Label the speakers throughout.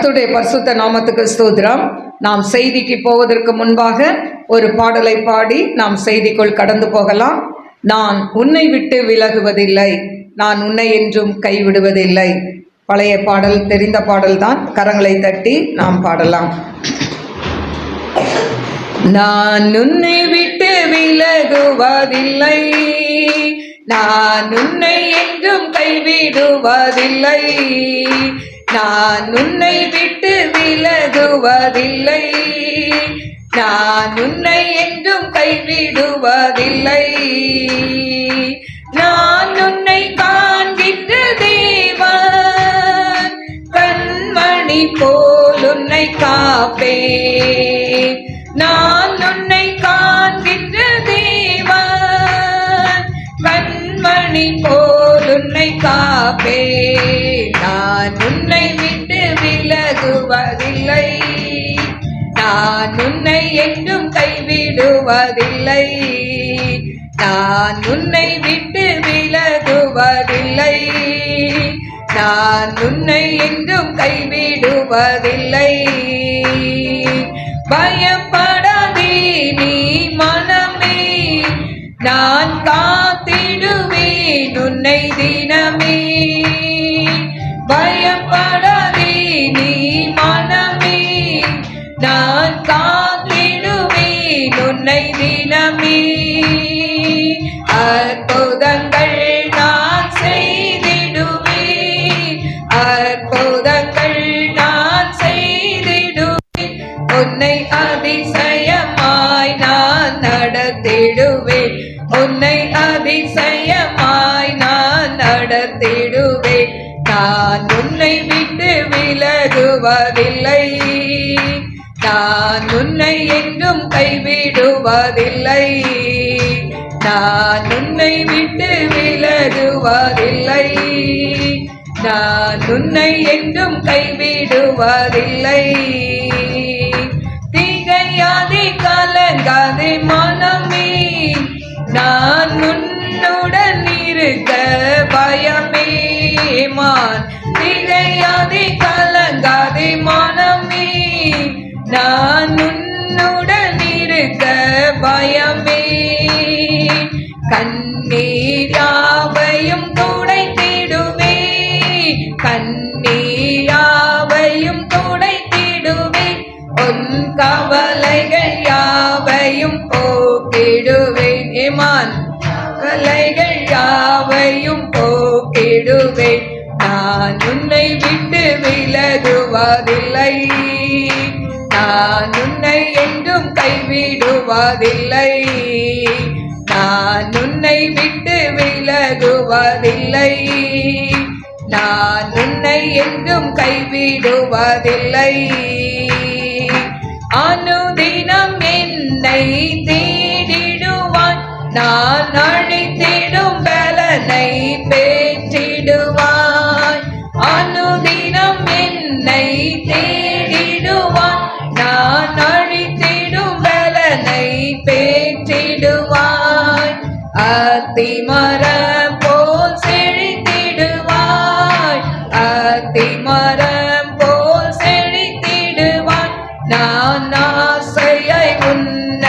Speaker 1: கர்த்தருடைய பரிசுத்த நாமத்துக்கு ஸ்தோத்திரம். நாம் செய்திக்கு போவதற்கு முன்பாக ஒரு பாடலை பாடி நாம் செய்திக்குள் கடந்து போகலாம். நான் உன்னை விட்டு விலகுவதில்லை, நான் உன்னை என்றும் கைவிடுவதில்லை. பழைய பாடல், தெரிந்த பாடல்தான். கரங்களை தட்டி நாம் பாடலாம். நான் உன்னை விட்டு விலகுவதில்லை, நான் உன்னை என்றும் கைவிடுவதில்லை, நான் உன்னை விட்டு விலகுவதில்லை, நான் உன்னை என்றும் கைவிடுவதில்லை. நான் உன்னை காண்கின்ற தேவன், கண்மணி போல் உன்னை காப்பேன். நான் உன்னை காண்கின்ற தேவன், கண்மணி போல் உன்னை காப்பேன். நான் உன்னை விட்டு விலகுவதில்லை, நான் உன்னை என்றும் கைவிடுவதில்லை, நான் உன்னை விட்டு விலகுவதில்லை, நான் உன்னை என்றும் கைவிடுவதில்லை. பயப்படாதே நீ மனமே, நான் காத்திடுவேன் உன்னை தினமே. பயப்படாதே நீ மனமே, நான் காத்திடுவேன் உன்னை தினமே. அற்புதங்கள் நான் செய்திடுவேன், அற்புதங்கள் நான் செய்திடுவேன், உன்னை அதிசயமாய் நான் நடத்திடுவேன், உன்னை அதிசயமாய் நான் நடத்திடுவேன். நான் உன்னை விட்டு விலகுவதில்லை, நான் உன்னை என்றும் கைவிடுவதில்லை, நான் உன்னை விட்டு விலகுவதில்லை, நான் உன்னை என்றும் கைவிடுவதில்லை. திகையாதே கலங்காதே மனமே, நான் உன்னுடன் இருக்க பயமே மான். திகையாதே கலங்காதே மனமே, நான் உன்னுடன் இருக்க பயமே. கண்ணீர் யாவையும் துடைத்திடுவே, கண்ணீர் யாவையும் துடைத்திடுவே, உன் கவலைகள் யாவையும் போக்கிடுவேன் ஏமான், கவலைகள் யாவையும் போக்கிடுவேன். நான் உன்னை விட்டு விலகுவதில்லை, நான் உன்னை என்றும் கைவிடுவதில்லை, நான் உன்னை விட்டு விலகுவதில்லை, நான் உன்னை என்றும் கைவிடுவதில்லை. அனுதினம் என்னை தேடிடுவான், நான் அழைத்திடும் பலனை பெற்றிடுவான். அனுதினம் என்னை தேடிடுவான், நான் அழைத்திடும் பலனை பெற்றிடுவான். அத்திமரம் போல் செழித்திடுவாய், அத்திமரம் போல் செழித்திடுவான். நான் ஆசையாய் உண்ண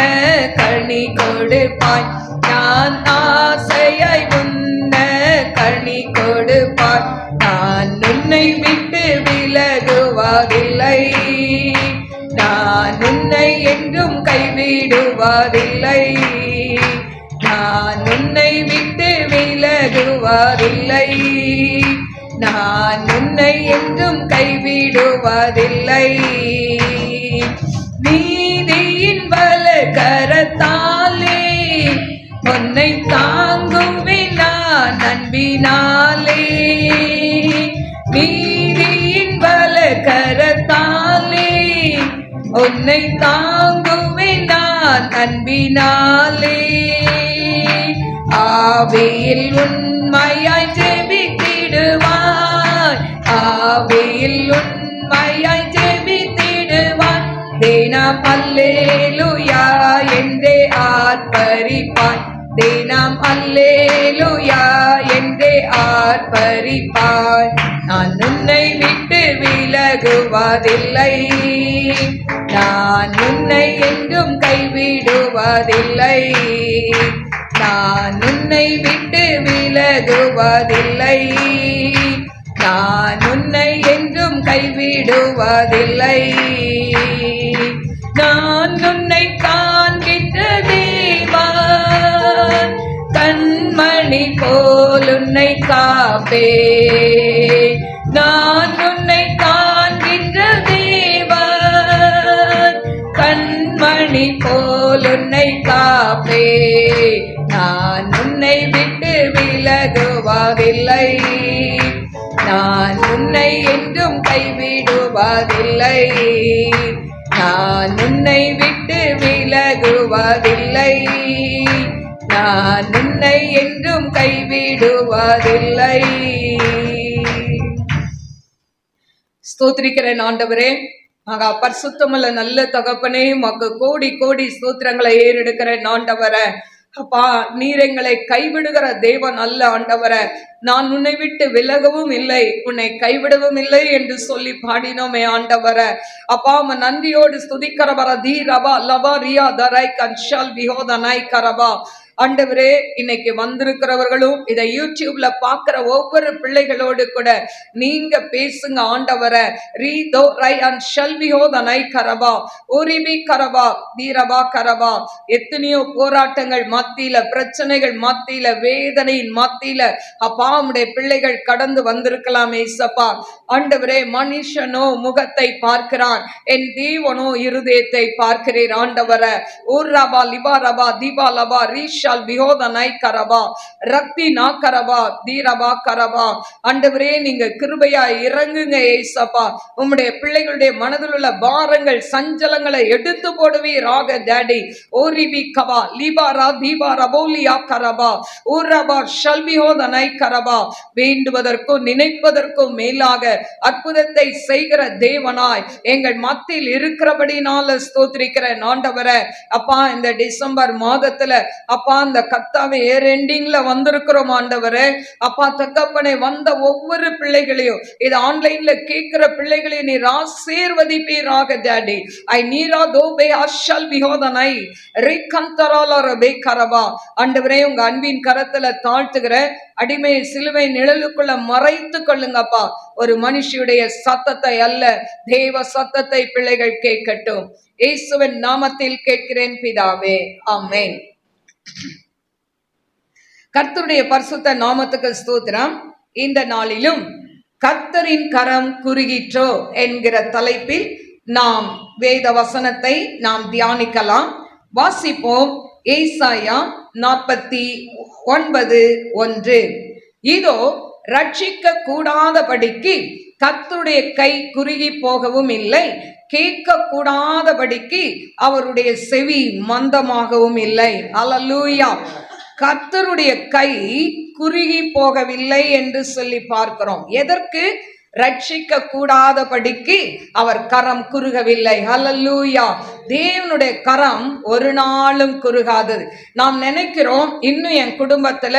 Speaker 1: கனி கொடுப்பாய், நான் ஆசையாய் உண்ண கனி கொடுப்பாய். நான் உன்னை விட்டு விலகுவதில்லை, நான் உன்னை என்றும் கைவிடுவதில்லை, நான் உன்னை விட்டு விலகுவதில்லை, நான் உன்னை என்றும் கைவிடுவதில்லை. நீதியின் பலகரத்தாலே உன்னை தாங்குவேன் நான் அன்பினாலே, நீதியின் பலகரத்தாலே உன்னை தாங்குவேன் நான் அன்பினாலே. ஆவியில் உண்மையாய் ஜெபித்திடுவாய், ஆவியில் உண்மையாய் ஜெபித்திடுவாய். தினம் அல்லேலூயா என்றே ஆர்ப்பரிப்பாய், தினம் அல்லேலூயா என்றே ஆர்ப்பரிப்பாய். நான் உன்னை விட்டு விலகுவதில்லை, நான் உன்னை என்றும் கைவிடுவதில்லை, நான் உன்னை விட்டு விலகுவதில்லை, நான் உன்னை என்றும் கைவிடுவதில்லை. நான் உன்னை காண்கின்ற தேவன், கண்மணி போல் உன்னை காப்பே. நான் உன்னை காண்கின்ற தேவன், கண்மணி போல் உன்னை காப்பே. நான் உன்னை விட்டு விலகுவதில்லை, நான் உன்னை என்றும் கைவிடுவதில்லை, நான் உன்னை விட்டு விலகுவதில்லை, நான் உன்னை என்றும் கைவிடுவதில்லை. ஸ்தோத்திரிக்கிறேன் ஆண்டவரே, மகா பரிசுத்தமுள்ள நல்ல தகப்பனே, உமக்கு கோடி கோடி ஸ்தோத்திரங்களை ஏறெடுக்கிறேன் ஆண்டவரே. அப்பா, நீர் எங்களை கைவிடுகிற தேவன் அல்ல ஆண்டவரே. நான் உன்னை விட்டு விலகவும் இல்லை, உன்னை கைவிடவும் இல்லை என்று சொல்லி பாடினோமே ஆண்டவரே. அப்பா, உம நன்றியோடு ஸ்துதிக்கிறவர தீ ரபா லபா ரியா தரை கன்ஷால் விஹோதனாய் கரபா. ஆண்டவரே, இன்னைக்கு வந்திருக்கிறவர்களும் இதை யூடியூப்ல பாக்குற ஒவ்வொரு பிள்ளைகளோடு கூட நீங்க பேசுங்க ஆண்டவரை. ரீதோ ரை அன் ஷல்விஹோதனை கரபா ஓரிபி கரபா தீரபா கரபா. எத்தனையோ போராட்டங்கள் மத்தியில, பிரச்சனைகள் மத்தியில, வேதனையின் மத்தியில அப்பா உம்முடைய பிள்ளைகள் கடந்து வந்திருக்கலாம் ஏசப்பா. ஆண்டவரே, மனுஷனோ முகத்தை பார்க்கிறான், என் தேவனோ இருதயத்தை பார்க்கிறேன் ஆண்டவரை. ஊர் ரபா லிபா ரபா தீபா லபா ரீஷா கரபா ரக்தி நா கரபா தீரபா கரபா. ஆண்டவரே, நீங்க கிருபையா இறங்குங்க ஏசப்பா. உம்முடைய பிள்ளைகளுடைய மனதில் உள்ள பாரங்கள், சஞ்சலங்களை எடுத்து போடுவீராக டாடி. ஓரிபி கபா லிபாரா தீபா ரபோலியா கரபா ஊரபா ஷல்விஹோதனை கரபா. வேண்டுவதற்கும் நினைப்பதற்கும் மேலாக அற்புதத்தை செய்கிற தேவனாய் எங்கள் மத்தியில் இருக்கிறபடினால ஸ்தோத்திரிக்கிற ஆண்டவரே. அப்பா, இந்த டிசம்பர் மாதத்துல அப்பா அந்த கர்த்தாவே ஏர் எண்டிங்ல வந்திருக்கிறோம் ஆண்டவரே. அப்பா தகப்பனே, வந்த ஒவ்வொரு பிள்ளைகளையும், இது ஆன்லைன்ல கேட்கிற பிள்ளைகளையும் நீர் ஆசீர்வதிப்பீராக டாடி. ஐ நீரா தோபே அஷல் விஹோதனை ரிகந்தராலரபே கரபா. ஆண்டவரே, உங்க அன்பின் கரத்துல தாழ்த்துகிற அடிமையை சிலுவை நிழலுக்குள்ள மறைத்து கொள்ளுங்கப்பா. ஒரு மனுஷியுடைய சத்தத்தை அல்ல, தேவ சத்தத்தை பிள்ளைகள் கேட்கட்டும். இயேசுவின் நாமத்தில் கேட்கிறேன் பிதாவே, ஆமென். கர்த்தருடைய பரிசுத்த நாமத்துக்கு ஸ்தோத்திரம். இந்த நாளிலும் கர்த்தரின் கரம் குறுகிற்றோ என்கிற தலைப்பில் நாம் வேத வசனத்தை நாம் தியானிக்கலாம். வாசிப்போம். ஏசாயா 49:1. இதோ ரட்சிக்க கூடாதபடிக்கு கர்த்தருடைய கை குறுகி போகவும் இல்லை, கேட்க கூடாதபடிக்கு அவருடைய செவி மந்தமாகவும் இல்லை. அல்லேலூயா. கர்த்தருடைய கை குறுகி போகவில்லை என்று சொல்லி பார்க்கிறோம். எதற்கு? ரட்சிக்க கூடாதபடிக்கு அவர் கரம் குறுகவில்லை. அல்லேலூயா. தேவனுடைய கரம் ஒரு நாளும் குறுகாதது. நாம் நினைக்கிறோம், இன்னும் என் குடும்பத்துல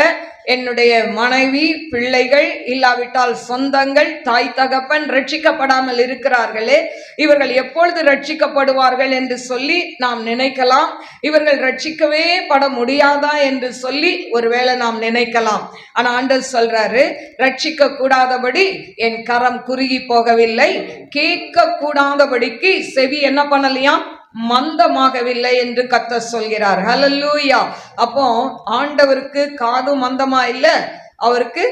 Speaker 1: என்னுடைய மனைவி, பிள்ளைகள், இல்லாவிட்டால் சொந்தங்கள், தாய் தகப்பன் ரட்சிக்கப்படாமல் இருக்கிறார்களே, இவர்கள் எப்பொழுது ரட்சிக்கப்படுவார்கள் என்று சொல்லி நாம் நினைக்கலாம். இவர்கள் ரட்சிக்கவே பட முடியாதா என்று சொல்லி ஒருவேளை நாம் நினைக்கலாம். ஆனா ஆண்டவர் சொல்றாரு, ரட்சிக்க கூடாதபடி என் கரம் குறுகி போகவில்லை, கேட்க கூடாதபடிக்கு செவி என்ன பண்ணலையாம், மந்தமாகவில்லை என்று கர்த்தர் சொல்கிறார். ஹல்லேலூயா. அப்போ ஆண்டவருக்கு காது மந்தமா இல்ல, அவருக்கு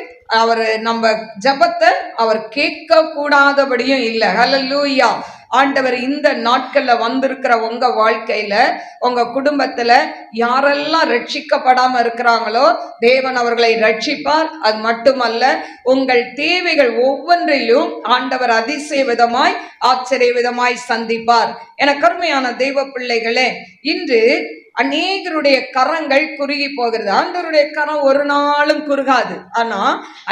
Speaker 1: அவர் நம்ம ஜபத்தை அவர் கேட்க கூடாதபடியும் இல்லை. ஹல்லேலூயா. ஆண்டவர் இந்த நாட்கள்ல வந்திருக்கிற உங்க வாழ்க்கையில, உங்க குடும்பத்துல யாரெல்லாம் ரட்சிக்கப்படாம இருக்கிறாங்களோ தேவன் அவர்களை ரட்சிப்பார். அது மட்டுமல்ல, உங்கள் தேவைகள் ஒவ்வொன்றிலும் ஆண்டவர் அதிசய விதமாய், ஆச்சரிய விதமாய் சந்திப்பார். என கருமையான தெய்வ பிள்ளைகளே, இன்று அநேகருடைய கரங்கள் குறுகி போகிறது. ஆண்டவருடைய கரம் ஒரு நாளும் குறுகாது. ஆனா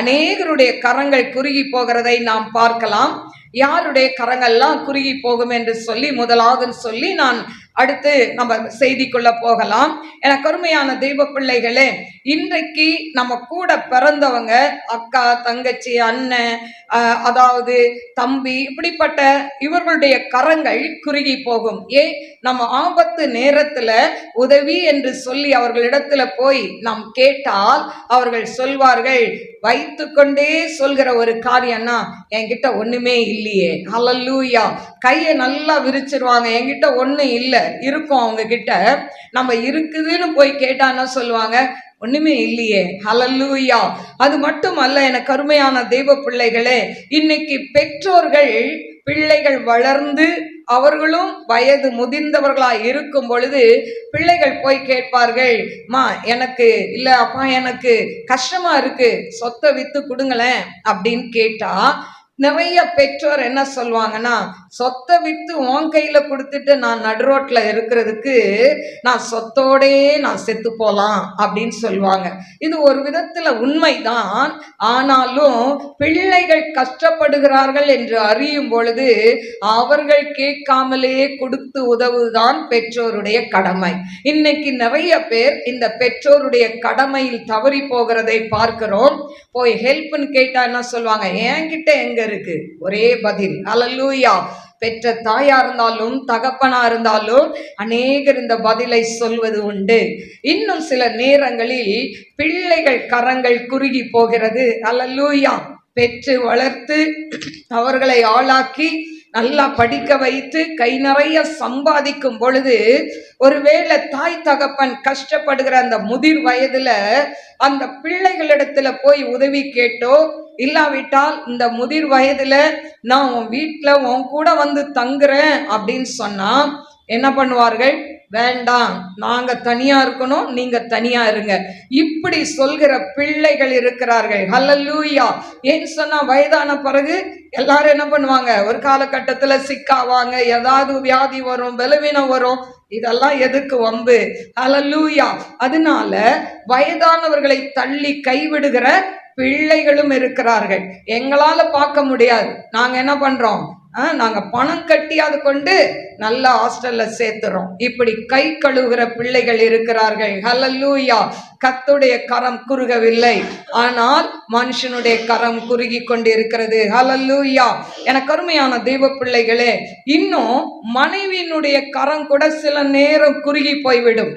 Speaker 1: அநேகருடைய கரங்கள் குறுகி போகிறதை நாம் பார்க்கலாம். யாருடைய கரங்கள்லாம் குறுகி போகும் என்று சொல்லி முதலாவது சொல்லி நான் அடுத்து நம்ம செய்திக்குள்ள போகலாம். எனக்கு அருமையான தெய்வ பிள்ளைகளே, இன்றைக்கு நம்ம கூட பிறந்தவங்க, அக்கா, தங்கச்சி, அண்ணன், அதாவது தம்பி, இப்படிப்பட்ட இவர்களுடைய கரங்கள் குறுகி போகும். நம்ம ஆபத்து நேரத்துல உதவி என்று சொல்லி அவர்களிடத்துல போய் நாம் கேட்டால் அவர்கள் சொல்வார்கள், வைத்து கொண்டே சொல்கிற ஒரு காரியம்னா, என்கிட்ட ஒண்ணுமே இல்லையே. ஹல்லேலூயா. கையை நல்லா விரிச்சிருவாங்க, என்கிட்ட ஒண்ணும் இல்லை இருக்கும் அவங்க கிட்ட. நம்ம இருக்குதுன்னு போய் கேட்டா என்ன சொல்லுவாங்க? ஒண்ணுமே இல்லையே. ஹல்லேலூயா. அது மட்டும் அல்ல, எனக்கு அருமையான தெய்வ பிள்ளைகளே, இன்னைக்கு பெற்றோர்கள் பிள்ளைகள் வளர்ந்து அவர்களும் வயது முதிர்ந்தவர்களாய் இருக்கும் பொழுது பிள்ளைகள் போய் கேட்பார்கள், மா எனக்கு இல்ல, அப்பா எனக்கு கஷ்டமா இருக்கு, சொத்தை வித்து கொடுங்களேன் அப்படின்னு கேட்டா நிறைய பெற்றோர் என்ன சொல்லுவாங்கன்னா, சொத்தை வித்து உன் கையில கொடுத்துட்டு நான் நடுரோட்ல இருக்கிறதுக்கு நான் சொத்தோடே நான் செத்து போலாம் அப்படின்னு சொல்லுவாங்க. இது ஒரு விதத்துல உண்மைதான். ஆனாலும் பிள்ளைகள் கஷ்டப்படுகிறார்கள் என்று அறியும் பொழுது அவர்கள் கேட்காமலே கொடுத்து உதவுதான் பெற்றோருடைய கடமை. இன்னைக்கு நிறைய பேர் இந்த பெற்றோருடைய கடமையில் தவறி போகிறதை பார்க்கிறோம். போய் ஹெல்ப்னு கேட்டா என்ன சொல்லுவாங்க? என்கிட்ட எங்க இருக்கு? ஒரே பதில். ஹல்லேலூயா. பெற்ற தாயா இருந்தாலும் தகப்பனா இருந்தாலும் அநேகர் இந்த பதிலை சொல்வது உண்டு. இன்னும் சில நேரங்களில் பிள்ளைகள் கரங்கள் குறுகி போகிறது. ஹல்லேலூயா. பெற்று வளர்த்து அவர்களை ஆளாக்கி நல்லா படிக்க வைத்து கை நிறைய சம்பாதிக்கும் பொழுது ஒருவேளை தாய் தகப்பன் கஷ்டப்படுகிற அந்த முதிர் வயதுல அந்த பிள்ளைகளிடத்துல போய் உதவி கேட்டோ, இல்லாவிட்டால் இந்த முதிர் வயதுல நான் உன் வீட்டுல உன் கூட வந்து தங்குறேன் அப்படின்னு சொன்னா என்ன பண்ணுவார்கள்? வேண்டாம், நாங்க தனியா இருக்கணும், நீங்க தனியா இருங்க, இப்படி சொல்கிற பிள்ளைகள் இருக்கிறார்கள். ஹல்லேலூயா. ஏன்னு சொன்னா வயதான பிறகு எல்லாரும் என்ன பண்ணுவாங்க? ஒரு காலகட்டத்துல சிக்காவாங்க, ஏதாவது வியாதி வரும், பலவீனம் வரும். இதெல்லாம் எதுக்கு வம்பு? ஹல்லேலூயா. அதனால வயதானவர்களை தள்ளி கைவிடுகிற பிள்ளைகளும் இருக்கிறார்கள். எங்களால பார்க்க முடியாது, நாங்க என்ன பண்றோம்? நாங்க பணம் கட்டியாவது கொண்டு நல்ல ஹாஸ்டல்ல சேர்த்துறோம். இப்படி கை கழுவுகிற பிள்ளைகள் இருக்கிறார்கள். ஹல்லேலூயா. கர்த்தருடைய கரம் குறுகவில்லை, ஆனால் மனுஷனுடைய கரம் குறுகி கொண்டு இருக்கிறது. ஹல்லேலூயா. எனக்கு அருமையான தெய்வ பிள்ளைகளே, இன்னும் மனைவியினுடைய கரம் கூட சில நேரம் குறுகி போய்விடும்.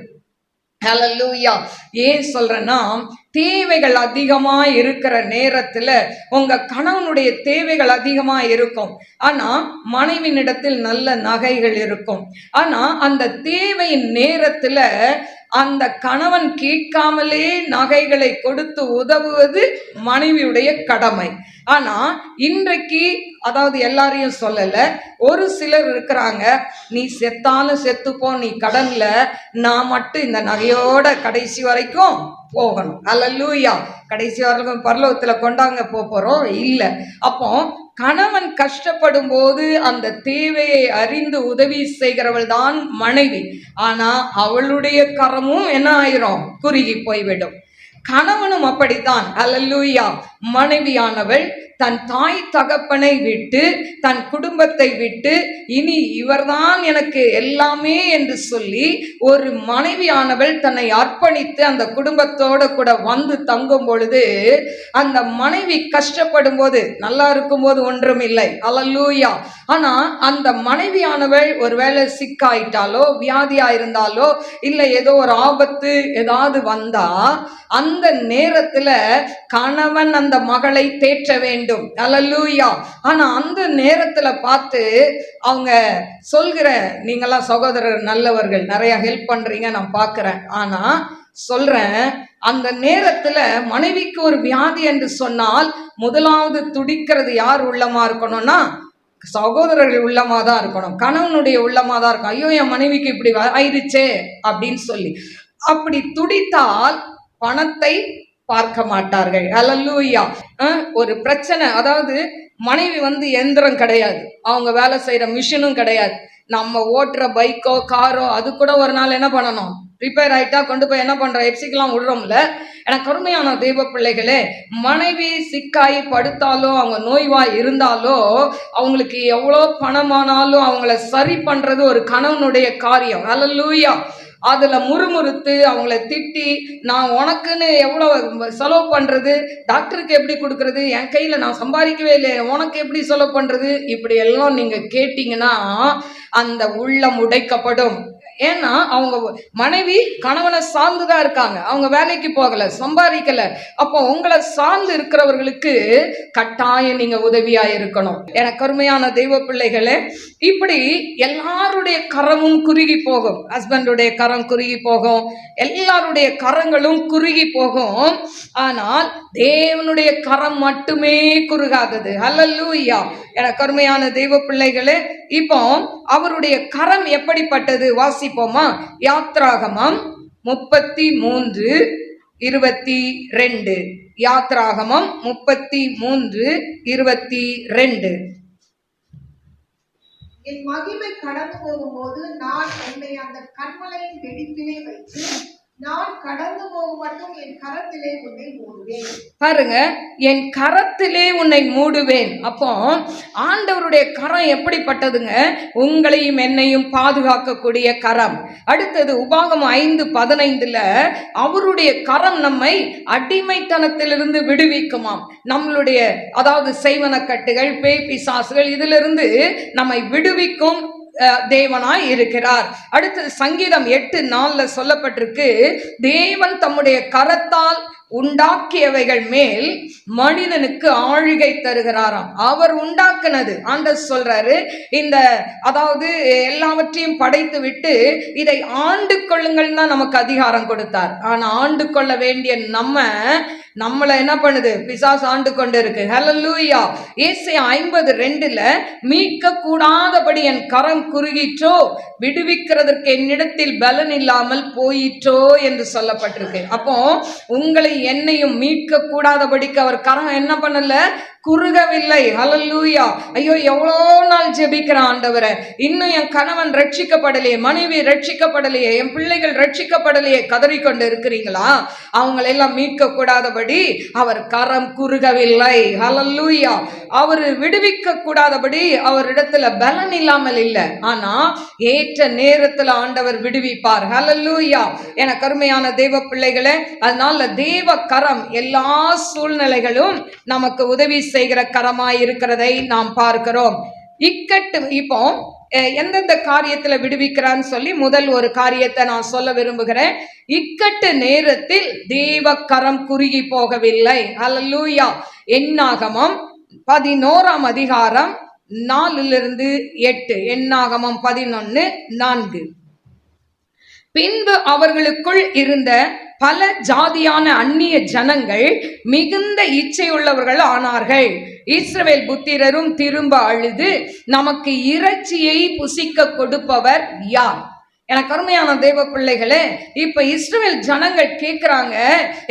Speaker 1: ஹல்லேலூயா. ஏன் சொல்றேன்னா, தேவைகள் அதிகமா இருக்கிற நேரத்துல உங்க கணவனுடைய தேவைகள் அதிகமா இருக்கும். ஆனா மனைவியினிடத்தில் நல்ல நகைகள் இருக்கும். ஆனா அந்த தேவையின் நேரத்துல அந்த கணவன் கேட்காமலே நகைகளை கொடுத்து உதவுவது மனைவியுடைய கடமை. ஆனா இன்றைக்கு, அதாவது எல்லாரையும் சொல்லல, ஒரு சிலர் இருக்கிறாங்க, நீ செத்தாலும் செத்துப்போ, நீ கடன்ல, நான் மட்டும் இந்த நகையோட கடைசி வரைக்கும் போகணும். ஹல்லேலூயா. கடைசி வரைக்கும் பரலோகத்துல கொண்டாங்க போறோம் இல்ல. அப்போ கணவன் கஷ்டப்படும் போது அந்த தேவையை அறிந்து உதவி செய்கிறவள் தான் மனைவி. ஆனா அவளுடைய கரமும் என்ன ஆயிரும்? குறுகி போய்விடும். கணவனும் அப்படித்தான். ஹல்லேலூயா. மனைவியானவள் தன் தாய் தகப்பனை விட்டு, தன் குடும்பத்தை விட்டு, இனி இவர்தான் எனக்கு எல்லாமே என்று சொல்லி ஒரு மனைவியானவள் தன்னை அர்ப்பணித்து அந்த குடும்பத்தோடு கூட வந்து தங்கும் பொழுது அந்த மனைவி கஷ்டப்படும் போது, நல்லா இருக்கும் போது ஒன்றும் இல்லை. ஹல்லேலூயா. ஆனா அந்த மனைவியானவள் ஒருவேளை சிக்காயிட்டாலோ, வியாதியா இருந்தாலோ, இல்லை ஏதோ ஒரு ஆபத்து ஏதாவது வந்தா அந்த நேரத்துல கணவன் அந்த மகளை தேற்ற வேண்டும். ஹல்லேலூயா. ஆனா அந்த நேரத்துல பார்த்து அவங்க சொல்கிற, நீங்களாம் சகோதரர் நல்லவர்கள், நிறைய ஹெல்ப் பண்றீங்க, நான் பார்க்கிறேன். ஆனா சொல்றேன், அந்த நேரத்துல மனைவிக்கு ஒரு வியாதி என்று சொன்னால் முதலாவது துடிக்கிறது யார் உள்ளமா இருக்கணும்னா சகோதரர்கள் உள்ளமா தான் இருக்கணும், கணவனுடைய உள்ளமா தான் இருக்கும். ஐயோ, என் மனைவிக்கு இப்படி ஆயிடுச்சே அப்படின்னு சொல்லி அப்படி துடித்தால் பணத்தை பார்க்க மாட்டார்கள். ஹல்லேலூயா. ஒரு பிரச்சனை, அதாவது மனைவி எந்திரம் கிடையாது, அவங்க வேலை செய்யற மிஷினும் கிடையாது. நம்ம ஓட்டுற பைக்கோ காரோ அது கூட ஒரு நாள் என்ன பண்ணணும்? ரிப்பேர் ஆயிட்டா கொண்டு போய் என்ன பண்றோம்? எப்சிக்கெல்லாம் விடுறோம்ல. எனக்கு அருமையான தெய்வ பிள்ளைகளே, மனைவி சிக்காய் படுத்தாலோ அவங்க நோய்வாய் இருந்தாலோ அவங்களுக்கு எவ்வளோ பணமானாலும் அவங்கள சரி பண்றது ஒரு கணவனுடைய காரியம். அல்லேலூயா. அதுல முறுமுறுத்து அவங்கள திட்டி, நான் உனக்குன்னு எவ்வளவு செலவு பண்றது, டாக்டருக்கு எப்படி கொடுக்கறது, என் கையில நான் சம்பாதிக்கவே இல்லை, உனக்கு எப்படி செலவு பண்றது, இப்படி எல்லாம் நீங்க கேட்டீங்கன்னா அந்த உள்ளம் உடைக்கப்படும். ஏன்னா அவங்க மனைவி கணவனை சார்ந்துதான் இருக்காங்க, அவங்க வேலைக்கு போகல, சம்பாதிக்கல. அப்போ உங்களை சார்ந்து இருக்கிறவர்களுக்கு கட்டாயம் நீங்க உதவியா இருக்கணும். எனக்கு அருமையான தெய்வ பிள்ளைகளே, இப்படி எல்லாருடைய கரமும் குறுகி போகும். ஹஸ்பண்டுடைய கரம் குறுகி போகும், எல்லாருடைய கரங்களும் குறுகி போகும். ஆனால் தேவனுடைய கரம் மட்டுமே குறுகாதது. அல்லேலூயா. எனக்கு அருமையான தெய்வ பிள்ளைகளே, இப்போ அவருடைய கரம் எப்படிப்பட்டது வாசிப்போமா? யாத்ராகமம் 33:22. யாத்ராகமம் 33:22.
Speaker 2: என் மகிமை கடந்து போகும்போது நான் என்னை அந்த கன்மலையின் வெடிப்பிலே வைத்து நான் கடந்து போகும் மட்டும் என் கரத்திலே உன்னை மூடுவேன்.
Speaker 1: பாருங்க, என் கரத்திலே உன்னை மூடுவேன். அப்போ ஆண்டவருடைய கரம் எப்படிப்பட்டதுங்க? உங்களையும் என்னையும் பாதுகாக்கக்கூடிய கரம். அடுத்தது உபாகமம் 5:15 அவருடைய கரம் நம்மை அடிமைத்தனத்திலிருந்து விடுவிக்குமாம். நம்மளுடைய அதாவது செய்வனக்கட்டுகள், பேய் பிசாசுகள் இதிலிருந்து நம்மை விடுவிக்கும் தேவனாய் இருக்கிறார். அடுத்தது சங்கீதம் 8:4 சொல்லப்பட்டிருக்கு, தேவன் தம்முடைய கரத்தால் உண்டாக்கியவைகள் மேல் மனிதனுக்கு ஆளுகை தருகிறாராம். அவர் உண்டாக்குனது ஆண்டவர் சொல்றாரு, இந்த அதாவது எல்லாவற்றையும் படைத்து விட்டு இதை ஆண்டு கொள்ளுங்கள் தான் நமக்கு அதிகாரம் கொடுத்தார். ஆனா ஆண்டு கொள்ள வேண்டிய நம்மளை என்ன பண்ணுது? பிசாசு ஆண்டு கொண்டு இருக்கு. ஹல்லேலூயா. ஏசாயா 50:2 மீட்க கூடாதபடி என் கரம் குறுகிற்றோ, விடுவிக்கிறதற்கு என்னிடத்தில் பலன் இல்லாமல் போயிற்றோ என்று சொல்லப்பட்டிருக்கு. அப்போ உங்களை என்னையும் மீட்க கூடாதபடிக்கு அவர் கரம் என்ன பண்ணல? குறுகவில்லை. ஹல்லேலூயா. ஐயோ, எவ்வளோ நாள் ஜெபிக்கிற ஆண்டவரே, இன்னும் என் கணவன் ரட்சிக்கப்படலையே, மனைவி ரட்சிக்கப்படலையே, என் பிள்ளைகள் ரட்சிக்கப்படலையே கதறிக்கொண்டு இருக்கிறீங்களா? அவங்களெல்லாம் மீட்க கூடாதபடி அவர் கரம் குறுகவில்லை. ஹல்லேலூயா. அவர் விடுவிக்க கூடாதபடி அவரிடத்துல பலன் இல்லாமல் இல்லை, ஆனா ஏற்ற நேரத்துல ஆண்டவர் விடுவிப்பார். ஹல்லேலூயா. என கருமையான தேவ பிள்ளைகளே, அதனால தேவ கரம் எல்லா சூழ்நிலைகளும் நமக்கு உதவி செய்கிற கரமாய் இருக்கிறதை நாம் பார்க்கிறோம். இக்கட்டு இப்போ எந்தெந்த காரியத்துல விடுவிக்கிறான்னு சொல்லி முதல் ஒரு காரியத்தை நான் சொல்ல விரும்புகிறேன். இக்கட்டு நேரத்தில் தேவ கரம் குறுகி போகவில்லை. ஹல்லேலூயா. என்னாகமம் 11:4-8. என்னாகமம் 11:4. பின்பு அவர்களுக்குள் இருந்த பல ஜாதியான அந்நிய ஜனங்கள் மிகுந்த இச்சையுள்ளவர்கள் ஆனார்கள். இஸ்ரவேல் புத்திரரும் திரும்ப அழுது, நமக்கு இறைச்சியை புசிக்க கொடுப்பவர் யார்? எனக்கு அருமையான தேவ பிள்ளைகளே, இப்ப இஸ்ரவேல் ஜனங்கள் கேட்கிறாங்க,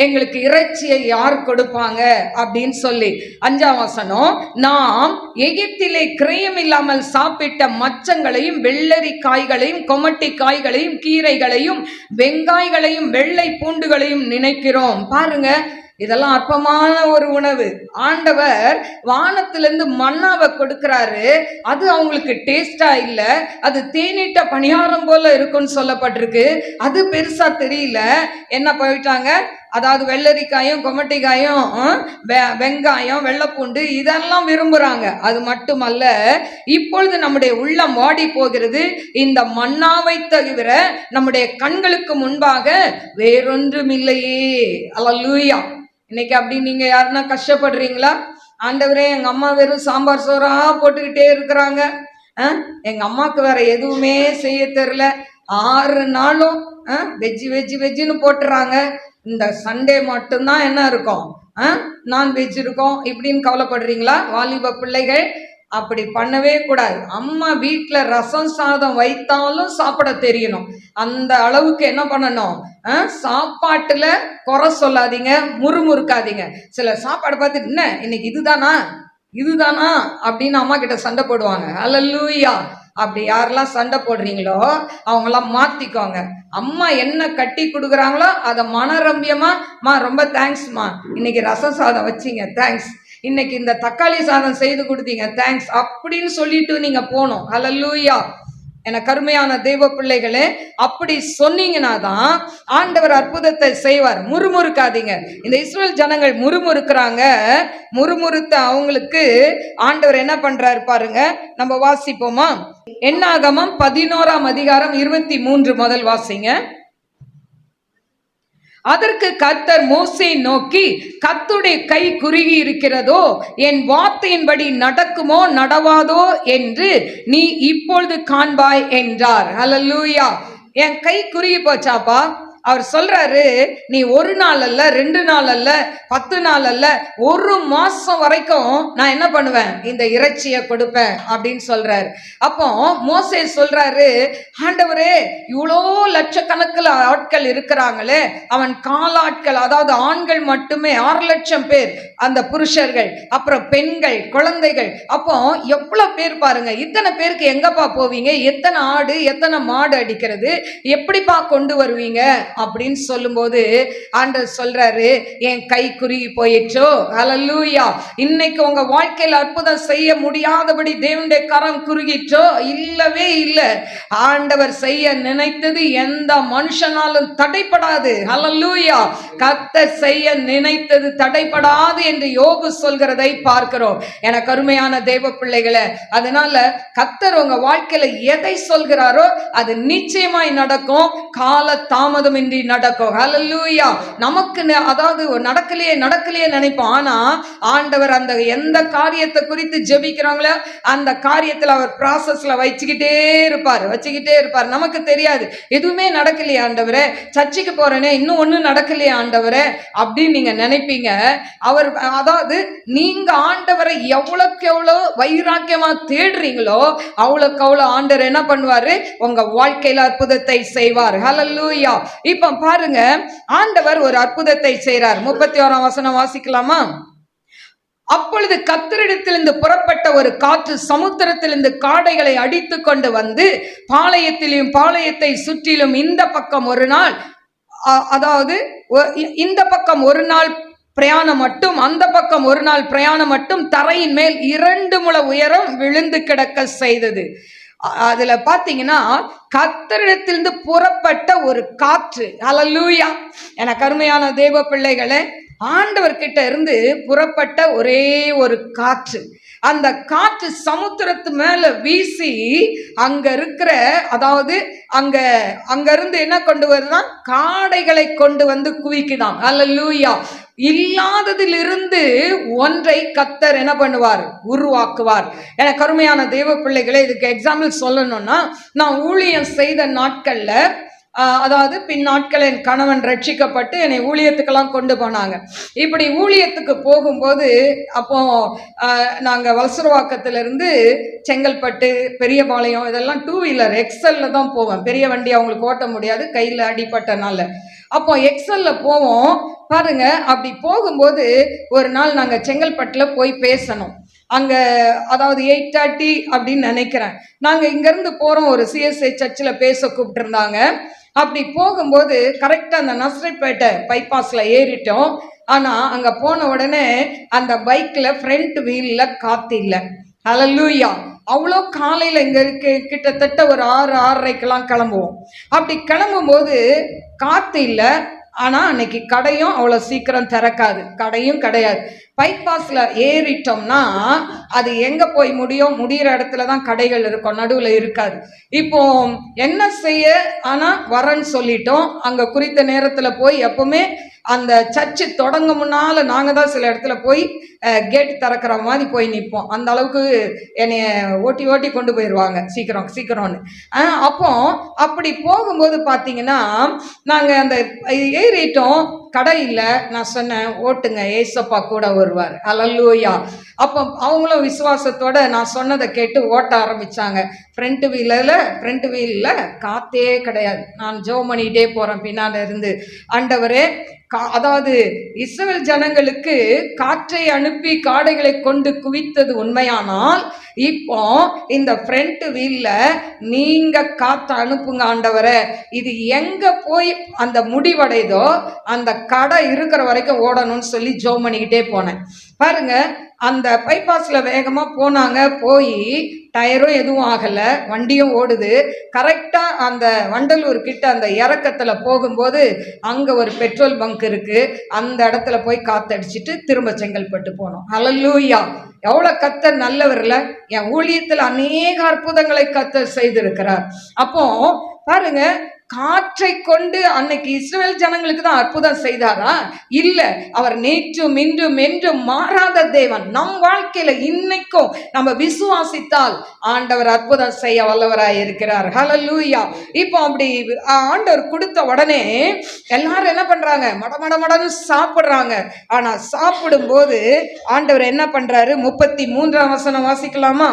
Speaker 1: எங்களுக்கு இறைச்சியை யார் கொடுப்பாங்க அப்படின்னு சொல்லி. 5ஆம் வசனம், நாம் எகிப்திலே கிரயம் இல்லாமல் சாப்பிட்ட மச்சங்களையும் வெள்ளரி காய்களையும் கொமட்டி காய்களையும் கீரைகளையும் வெங்காய்களையும் வெள்ளை பூண்டுகளையும் நினைக்கிறோம். பாருங்க, இதெல்லாம் அற்பமான ஒரு உணவு. ஆண்டவர் வானத்திலிருந்து மன்னாவை கொடுக்கிறாரு, அது அவங்களுக்கு டேஸ்டா இல்ல, அது தேனீட்ட பணியாரம் போல இருக்குன்னு சொல்லப்பட்டிருக்கு. அது பெருசா தெரியல, என்ன போயிட்டாங்க, அதாவது வெள்ளரிக்காயும் கொமட்டிக்காயும் வெங்காயம் வெள்ளைப்பூண்டு இதெல்லாம் விரும்புறாங்க. அது மட்டுமல்ல, இப்பொழுது நம்முடைய உள்ளம் வாடி போகிறது, இந்த மன்னாவை தவிர நம்முடைய கண்களுக்கு முன்பாக வேறொன்றும் இல்லையே. அல்லேலூயா. இன்னைக்கு அப்படி நீங்க யாருன்னா கஷ்டப்படுறீங்களா? ஆண்டவரே, எங்க அம்மா வெறும் சாம்பார் சோறா போட்டுக்கிட்டே இருக்கிறாங்க, எங்க அம்மாவுக்கு வேற எதுவுமே செய்ய தெரியல, 6 நாளும் வெஜ்ஜுன்னு போட்டுறாங்க, இந்த சண்டே மட்டும்தான் என்ன இருக்கும், நான்வெஜ் இருக்கும் இப்படின்னு கவலைப்படுறீங்களா? வாலிப பிள்ளைகள், அப்படி பண்ணவே கூடாது. அம்மா வீட்டில் ரசம் சாதம் வைத்தாலும் சாப்பிட தெரியணும். அந்த அளவுக்கு என்ன பண்ணணும்? சாப்பாட்டுல குறை சொல்லாதீங்க, முறுமுறுக்காதீங்க. சில சாப்பாடு பார்த்துட்டு என்ன இன்னைக்கு இதுதானா அப்படின்னு அம்மா கிட்ட சண்டை போடுவாங்க. அல்லேலூயா. அப்படி யாரெல்லாம் சண்டை போடுறீங்களோ அவங்களாம் மாத்திக்கோங்க. அம்மா என்ன கட்டி கொடுக்குறாங்களோ அதை மனரம்பியமா ரொம்ப தேங்க்ஸ்மா, இன்னைக்கு ரசம் சாதம் வச்சிங்க தேங்க்ஸ், இன்னைக்கு இந்த தக்காளி சாதம் செய்து கொடுத்தீங்க தேங்க்ஸ் அப்படின்னு சொல்லிட்டு நீங்க போகணும். ஹல்லேலூயா. என கருமையான தெய்வ பிள்ளைகளே, அப்படி சொன்னீங்கன்னா தான் ஆண்டவர் அற்புதத்தை செய்வார். முறுமுறுக்காதீங்க. இந்த இஸ்ரேல் ஜனங்கள் முறுமுறுக்கிறாங்க. முறுமுறுத்த அவங்களுக்கு ஆண்டவர் என்ன பண்றாரு பாருங்க. நம்ம வாசிப்போமா? என்னாகமம் 11ஆம் அதிகாரம் 23 முதல் வாசிங்க. அதற்கு கர்த்தர் மோசே நோக்கி, கர்த்தருடைய கை குறுகி இருக்கிறதோ, என் வார்த்தையின்படி நடக்குமோ நடவாதோ என்று நீ இப்பொழுது காண்பாய் என்றார். ஹல்லேலூயா. என் கை குறுகி போச்சாப்பா? அவர் சொல்றாரு, நீ ஒரு நாள் அல்ல, 2 நாள் அல்ல, 10 நாள் அல்ல, 1 மாசம் வரைக்கும் நான் என்ன பண்ணுவேன், இந்த இறைச்சியை கொடுப்பேன் அப்படின்னு சொல்றாரு. அப்போ மோசே சொல்றாரு, ஆண்டவரே இவ்வளோ லட்சக்கணக்கில் ஆட்கள் இருக்கிறாங்களே, அவன் காலாட்கள், அதாவது ஆண்கள் மட்டுமே 6 லட்சம் பேர், அந்த புருஷர்கள், அப்புறம் பெண்கள், குழந்தைகள், அப்போ எவ்வளவு பேர் பாருங்க. இத்தனை பேருக்கு எங்கப்பா போவீங்க? எத்தனை ஆடு எத்தனை மாடு அடிக்கிறது, எப்படிப்பா கொண்டு வருவீங்க அப்படின்னு சொல்லும்போது ஆண்டவர் சொல்றாரு, என் கை குறுகி போயிற்றோ. ஹல்லேலூயா. இன்னைக்கு உங்க வாழ்க்கையில் அற்புதம் செய்ய முடியாதபடி தேவனுடைய கரம் குறுகிற்றோ? இல்லவே இல்லை. ஆண்டவர் செய்ய நினைத்தது எந்த மனுஷனாலும் தடைப்படாது. ஹல்லேலூயா. கர்த்தர் செய்ய நினைத்தது தடைப்படாது என்று யோபு சொல்கிறதை பார்க்கிறோம். எனக்கு அருமையான தேவ பிள்ளைகளே, அதனால கர்த்தர் உங்க வாழ்க்கையில எதை சொல்கிறாரோ அது நிச்சயமாய் நடக்கும். கால தாமதம் இன்றி நடக்கும். ஹல்லேலூயா. நமக்கு அதாவது நடக்கலையே நினைப்போம். ஆனா ஆண்டவர் அந்த எந்த காரியத்தை குறித்து ஜெபிக்கிறாங்களோ அந்த காரியத்தில் அவர் ப்ராசஸ்ல வச்சுக்கிட்டே இருப்பார். நமக்கு தெரியாது, எதுவுமே நடக்கலையே ஆண்டவரே, சர்ச்சைக்கு போறேனே இன்னும் ஒன்னும் நடக்கலையே ஆண்டவரே அப்படின்னு நீங்க நினைப்பீங்க. அவர் அதாவது நீங்க ஆண்டவரை எவ்வளவுக்கு எவ்வளவு வைராக்கியமா தேடுறீங்களோ அவ்வளவுக்கு அவ்வளவு ஆண்டவர் என்ன பண்ணுவாரு, உங்க வாழ்க்கையில அற்புதத்தை செய்வார். ஹல்லேலூயா. இப்ப பாருங்க, ஆண்டவர் ஒரு அற்புதத்தை செய்றார். 31ஆம் வசனம் வாசிக்கலாமா? அப்பொழுது கர்த்தரிடத்திலிருந்து புறப்பட்ட ஒரு காற்று சமுத்திரத்திலிருந்து காடைகளை அடித்து கொண்டு வந்து பாளையத்திலும் பாளையத்தை சுற்றிலும் இந்த பக்கம் ஒரு நாள், அதாவது இந்த பக்கம் ஒரு நாள் பிரயாணம் மட்டும், அந்த பக்கம் ஒரு நாள் பிரயாணம் மட்டும் தரையின் மேல் 2 முழ உயரம் விழுந்து கிடக்க செய்தது. அதுல பாத்தீங்கன்னா கர்த்தரிடத்திலிருந்து புறப்பட்ட ஒரு காற்று. ஹல்லேலூயா. எனக்கு அருமையான தேவ பிள்ளைகளே, ஆண்டவர் கிட்ட இருந்து புறப்பட்ட ஒரே ஒரு காற்று. அந்த காற்று சமுத்திரத்து மேல வீசி அங்க இருக்கிற, அதாவது அங்க இருந்து என்ன கொண்டு வருதுன்னா காடைகளை கொண்டு வந்து குவிக்குதாம். ஹல்லேலூயா. இல்லாததிலிருந்து ஒன்றை கர்த்தர் என்ன பண்ணுவார், உருவாக்குவார். எனக்கு அருமையான தேவ பிள்ளைகளே, இதுக்கு எக்ஸாம்பிள் சொல்லணும்னா, நான் ஊழியம் செய்த நாட்கள்ல, அதாவது பின் நாட்கள் என் கணவன் ரட்சிக்கப்பட்டு என்னை ஊழியத்துக்கெல்லாம் கொண்டு போனாங்க. இப்படி ஊழியத்துக்கு போகும்போது அப்போ நாங்கள் வலசரவாக்கத்திலிருந்து செங்கல்பட்டு பெரியபாளையம் இதெல்லாம் 2 வீலர் எக்ஸல்ல தான் போவேன். பெரிய வண்டி அவங்களுக்கு ஓட்ட முடியாது, கையில் அடிப்பட்டனால. அப்போ எக்ஸல்ல போவோம் பாருங்க. அப்படி போகும்போது ஒரு நாள் நாங்கள் செங்கல்பட்டில் போய் பேசணும். அங்கே அதாவது 8:30 அப்படின்னு நினைக்கிறேன். நாங்கள் இங்கேருந்து போகிறோம், ஒரு சிஎஸ்ஐ சர்ச்சில் பேச கூப்பிட்டுருந்தாங்க. அப்படி போகும்போது கரெக்டாக அந்த நஸ்ரட்பேட்டை பைபாஸில் ஏறிட்டோம். ஆனால் அங்கே போன உடனே அந்த பைக்கில் ஃப்ரண்ட் வீலில் காற்று இல்லை. ஹல்லேலூயா. அவ்வளோ காலையில் இங்கே கிட்டத்தட்ட ஒரு 6-6:30க்கெல்லாம் கிளம்புவோம். அப்படி கிளம்பும்போது காற்று இல்லை. ஆனால் அன்னைக்கு கடையும் அவ்வளோ சீக்கிரம் திறக்காது, கடையும் கிடையாது. பைபாஸில் ஏறிட்டோம்னா அது எங்கே போய் முடிகிற இடத்துல தான் கடைகள் இருக்கும், நடுவில் இருக்காது. இப்போ என்ன செய்ய, ஆனால் வரேன்னு சொல்லிட்டோம். அங்கே குறித்த நேரத்தில் போய் எப்பவுமே அந்த சர்ச்சு தொடங்க முன்னால் நாங்கள் தான் சில இடத்துல போய் கேட் திறக்கிற மாதிரி போய் நிற்போம். அந்த அளவுக்கு என்னைய ஓட்டி கொண்டு போயிடுவாங்க சீக்கிரம்னு. அப்போ அப்படி போகும்போது பார்த்தீங்கன்னா நாங்கள் அந்த ஏறிட்டோம், கடை இல்லை. நான் சொன்னேன், ஓட்டுங்க, ஏசப்பா கூட வருவார். ஹல்லேலூயா. அப்போ அவங்களும் விசுவாசத்தோட நான் சொன்னதை கேட்டு ஓட்ட ஆரம்பித்தாங்க. ஃப்ரண்ட் வீலில் காற்றே கிடையாது. நான் ஜெபம் பண்ணிகிட்டே போகிறேன் பின்னால் இருந்து, ஆண்டவரே அதாவது இஸ்ரவேல் ஜனங்களுக்கு காற்றை அனுப்பி காடைகளை கொண்டு குவித்தது உண்மையானால், இப்போ இந்த ஃப்ரண்ட் வீல்ல நீங்க காற்று அனுப்புங்க ஆண்டவரே, இது எங்க போய் அந்த முடிவடைதோ அந்த கடை இருக்கிற வரைக்கும் ஓடணும்னு சொல்லி ஜெபம் பண்ணிக்கிட்டே போனேன். பாருங்க, அந்த பைபாஸ்ல வேகமா போனாங்க. போய் டயரும் எதுவும் ஆகலை, வண்டியும் ஓடுது. கரெக்டாக அந்த வண்டலூர் கிட்ட அந்த இறக்கத்தில் போகும்போது அங்கே ஒரு பெட்ரோல் பங்க் இருக்குது. அந்த இடத்துல போய் காத்தடிச்சிட்டு திரும்ப செங்கல்பட்டு போனோம். ஹல்லேலூயா! எவ்வளோ கர்த்தர் நல்லவர்ல. என் ஊழியத்தில் அநேக அற்புதங்களை கர்த்தர் செய்திருக்கிறார். அப்போ பாருங்க, காற்றை கொண்டு அன்னைக்கு இஸ்ரவேல் ஜனங்களுக்கு தான் அற்புதம் செய்தாரா? இல்ல, அவர் நேற்றும் இன்றும் என்றும் மாறாத தேவன். நம் வாழ்க்கையில இன்னைக்கும் நம்ம விசுவாசித்தால் ஆண்டவர் அற்புதம் செய்ய வல்லவராய் இருக்கிறார். ஹல்லேலூயா! இப்போ அப்படி ஆண்டவர் கொடுத்த உடனே எல்லாரும் என்ன பண்றாங்க? மடமடன்னு சாப்பிடுறாங்க. ஆனா சாப்பிடும் போது ஆண்டவர் என்ன பண்றாரு? 33ஆம் வசனம் வாசிக்கலாமா?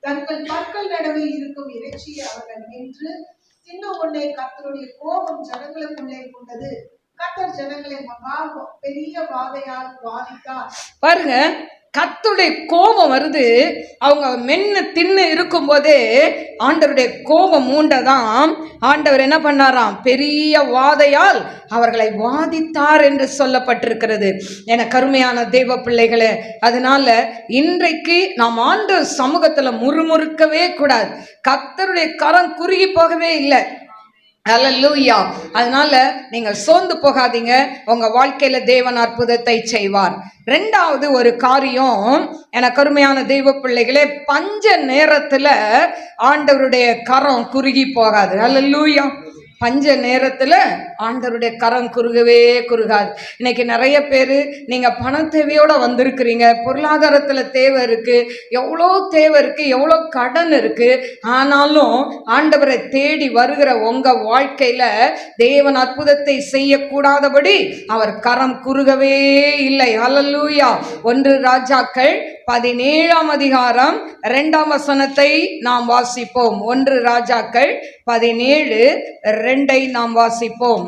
Speaker 2: தங்கள் பற்கள் நடுவே இருக்கும் இறைச்சியை அவர்கள் நின்று தின்ன உடனே கர்த்தருடைய கோபம் ஜனங்களுக்குள்ளே கொண்டது. கர்த்தர் ஜனங்களை மகா பெரிய வாதையால் வாதித்தார்.
Speaker 1: பாருங்க, கர்த்தருடைய கோபம் வருது. அவங்க மென்னு தின்னு இருக்கும் போதே ஆண்டவருடைய கோபம் மூண்டதாம். ஆண்டவர் என்ன பண்ணாராம்? பெரிய வாதையால் அவர்களை வாதித்தார் என்று சொல்லப்பட்டிருக்கிறது. என கருமையான தேவ பிள்ளைகளே, அதனால இன்றைக்கு நாம் ஆண்டவர் சமூகத்துல முறுமுறுக்கவே கூடாது. கர்த்தருடைய கரம் குறுகி போகவே இல்லை. ஹல்லேலூயா! அதனால நீங்கள் சோர்ந்து போகாதீங்க. உங்க வாழ்க்கையில தேவன் அற்புதத்தை செய்வார். ரெண்டாவது ஒரு காரியம், என கருமையான தெய்வ பிள்ளைகளே, பஞ்ச நேரத்துல ஆண்டவருடைய கரம் குறுகி போகாது. ஹல்லேலூயா! பஞ்ச நேரத்துல ஆண்டவருடைய கரம் குறுகவே குறுகாது. இன்னைக்கு நிறைய பேர் நீங்க பண தேவையோட வந்திருக்கிறீங்க. பொருளாதாரத்துல தேவை இருக்கு, எவ்வளோ தேவை இருக்கு, எவ்வளோ கடன் இருக்கு. ஆனாலும் ஆண்டவரை தேடி வருகிற உங்க வாழ்க்கையில தேவன் அற்புதத்தை செய்யக்கூடாதபடி அவர் கரம் குறுகவே இல்லை. ஹல்லேலூயா! 1 ராஜாக்கள் 17ஆம் அதிகாரம் 2ஆம் வசனத்தை நாம் வாசிப்போம். 1 ராஜாக்கள் 17:2 நாம் வாசிப்போம்.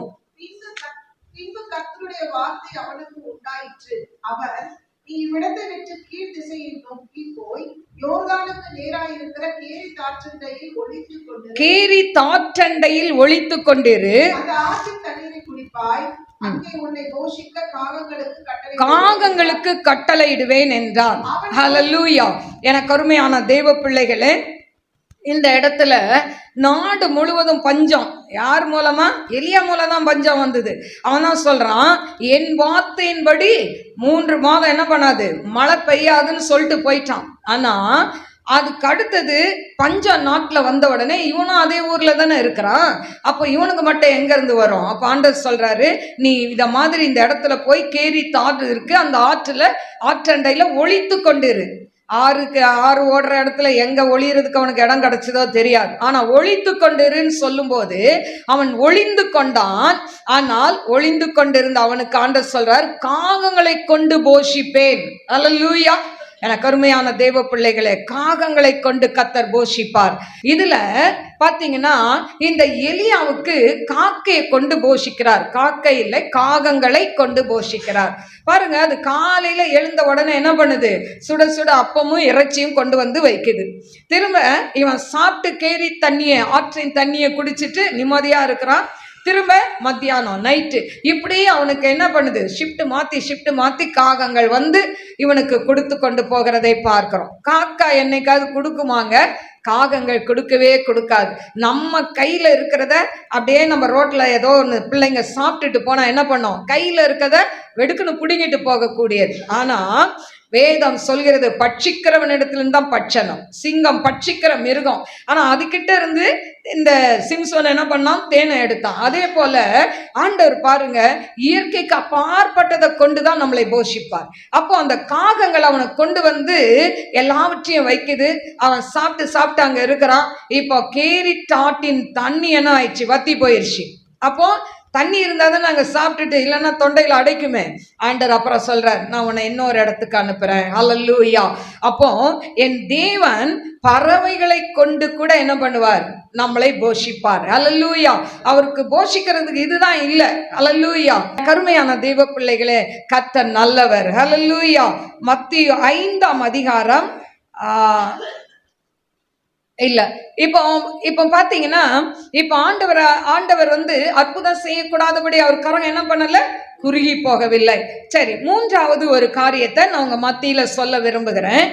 Speaker 2: பின்பு கர்த்தருடைய வார்த்தை அவனுக்கு உண்டாயிற்று. அவர், நீ இவ்விடத்தை விட்டு கீழ் திசையை நோக்கி போய் யோர்தானுக்கு நேராயிருக்கிற கேரி தாற்றண்டையில் ஒளித்துக் கொண்டிரு. அந்த ஆற்றின் தண்ணீரை குடிப்பாய். அங்கே உன்னை போஷிக்க காகங்களுக்கு கட்டளையிடுவேன் என்றான். ஹல்லேலூயா! எனக்கு அருமையான தேவ பிள்ளைகளே, இந்த இடத்துல நாடு முழுவதும் பஞ்சம். யார் மூலமா? எலியா மூலம் தான் பஞ்சம் வந்தது. அவன் தான் சொல்றான், என் வார்த்தையின்படி 3 மாதம் என்ன பண்ணாது, மழை பெய்யாதுன்னு சொல்லிட்டு போயிட்டான். ஆனா அதுக்கு அடுத்தது பஞ்சம் நாட்டில் வந்த உடனே இவனும் அதே ஊர்ல தானே இருக்கிறான். அப்போ இவனுக்கு மட்டும் எங்க இருந்து வரும்? அப்போ ஆண்டவர் சொல்றாரு, நீ இத மாதிரி இந்த இடத்துல போய் கேரி தாறு இருக்கு, அந்த ஆற்றண்டையில ஒளித்து கொண்டிரு. ஆறு ஓடுற இடத்துல எங்க ஒளியறதுக்கு அவனுக்கு இடம் கிடைச்சதோ தெரியாது. ஆனா ஒளித்து கொண்டிருன்னு சொல்லும் போது அவன் ஒளிந்து கொண்டான். ஆனால் ஒளிந்து கொண்டிருந்த அவனுக்கு ஆண்டவர் சொல்றார், காகங்களை கொண்டு போஷிப்பேன். ஹல்லேலூயா! எனக்கு அருமையான தேவ பிள்ளைகளே, காகங்களை கொண்டு கர்த்தர் போஷிப்பார். இதுல பாத்தீங்கன்னா இந்த எலியாவுக்கு காக்கையை கொண்டு போஷிக்கிறார். காக்கை இல்லை, காகங்களை கொண்டு போஷிக்கிறார். பாருங்க, அது காலையில எழுந்த உடனே என்ன பண்ணுது? சுட சுட அப்பமும் இறைச்சியும் கொண்டு வந்து வைக்குது. திரும்ப இவன் சாப்பிட்டு கேரி தண்ணியை, ஆற்றின் தண்ணியை குடிச்சிட்டு நிம்மதியா இருக்கிறான். திரும்ப மத்தியானம் நைட்டு இப்படி அவனுக்கு என்ன பண்ணுது? ஷிஃப்ட் மாத்தி காகங்கள் வந்து இவனுக்கு கொடுத்து கொண்டு போகிறதை பார்க்கிறோம். காக்கா என்னைக்காவது கொடுக்குமாங்க? காகங்கள் கொடுக்கவே கொடுக்காது. நம்ம கையில இருக்கிறத அப்படியே நம்ம ரோட்ல ஏதோ ஒன்று பிள்ளைங்க சாப்பிட்டுட்டு போனா என்ன பண்ணோம்? கையில இருக்கிறத வெடுக்குன்னு பிடுங்கிட்டு போகக்கூடியது. ஆனா வேதம் சொல்கிறது, பட்சிக்கிறவனிடத்திலிருந்து தான் பட்சணம். சிங்கம் பட்சிக்கிற மிருகம். ஆனா அதுகிட்ட இருந்து இந்த சிம்சோன் என்ன பண்ணான்? தேனை எடுத்தான். அதே போல ஆண்டவர் பாருங்க, இயற்கைக்கு அப்பாற்பட்டதை கொண்டுதான் நம்மளை போஷிப்பார். அப்போ அந்த காகங்கள் அவனை கொண்டு வந்து எல்லாவற்றையும் வைக்குது. அவன் சாப்பிட்டு அங்க இருக்கிறான். இப்போ கேரி தாட்டின் தண்ணி என்ன ஆயிடுச்சு? வத்தி போயிடுச்சு. அப்போ தண்ணி இருந்தால் தான் நாங்கள் சாப்பிட்டுட்டு, இல்லைன்னா தொண்டையில் அடைக்குமே. ஆண்டவர் அப்புறம் சொல்றார், நான் உன்னை இன்னொரு இடத்துக்கு அனுப்புறேன். ஹல்லேலூயா. அப்போ என் தேவன் பறவைகளை கொண்டு கூட என்ன பண்ணுவார், நம்மளை போஷிப்பார். ஹல்லேலூயா. அவருக்கு போஷிக்கிறதுக்கு இதுதான் இல்ல. ஹல்லேலூயா. கருமையான தெய்வ பிள்ளைகளே, கர்த்தர் நல்லவர். ஹல்லேலூயா. மத்தேயு 5ஆம் அதிகாரம் இல்ல, இப்போ இப்போ பாத்தீங்கன்னா, இப்போ ஆண்டவர் அற்புதம் செய்யக்கூடாதபடி அவர் கரம் என்ன பண்ணல, குறுகி போகவில்லை. சரி, மூன்றாவது ஒரு காரியத்தை நான் உங்க மத்தியில சொல்ல விரும்புகிறேன்.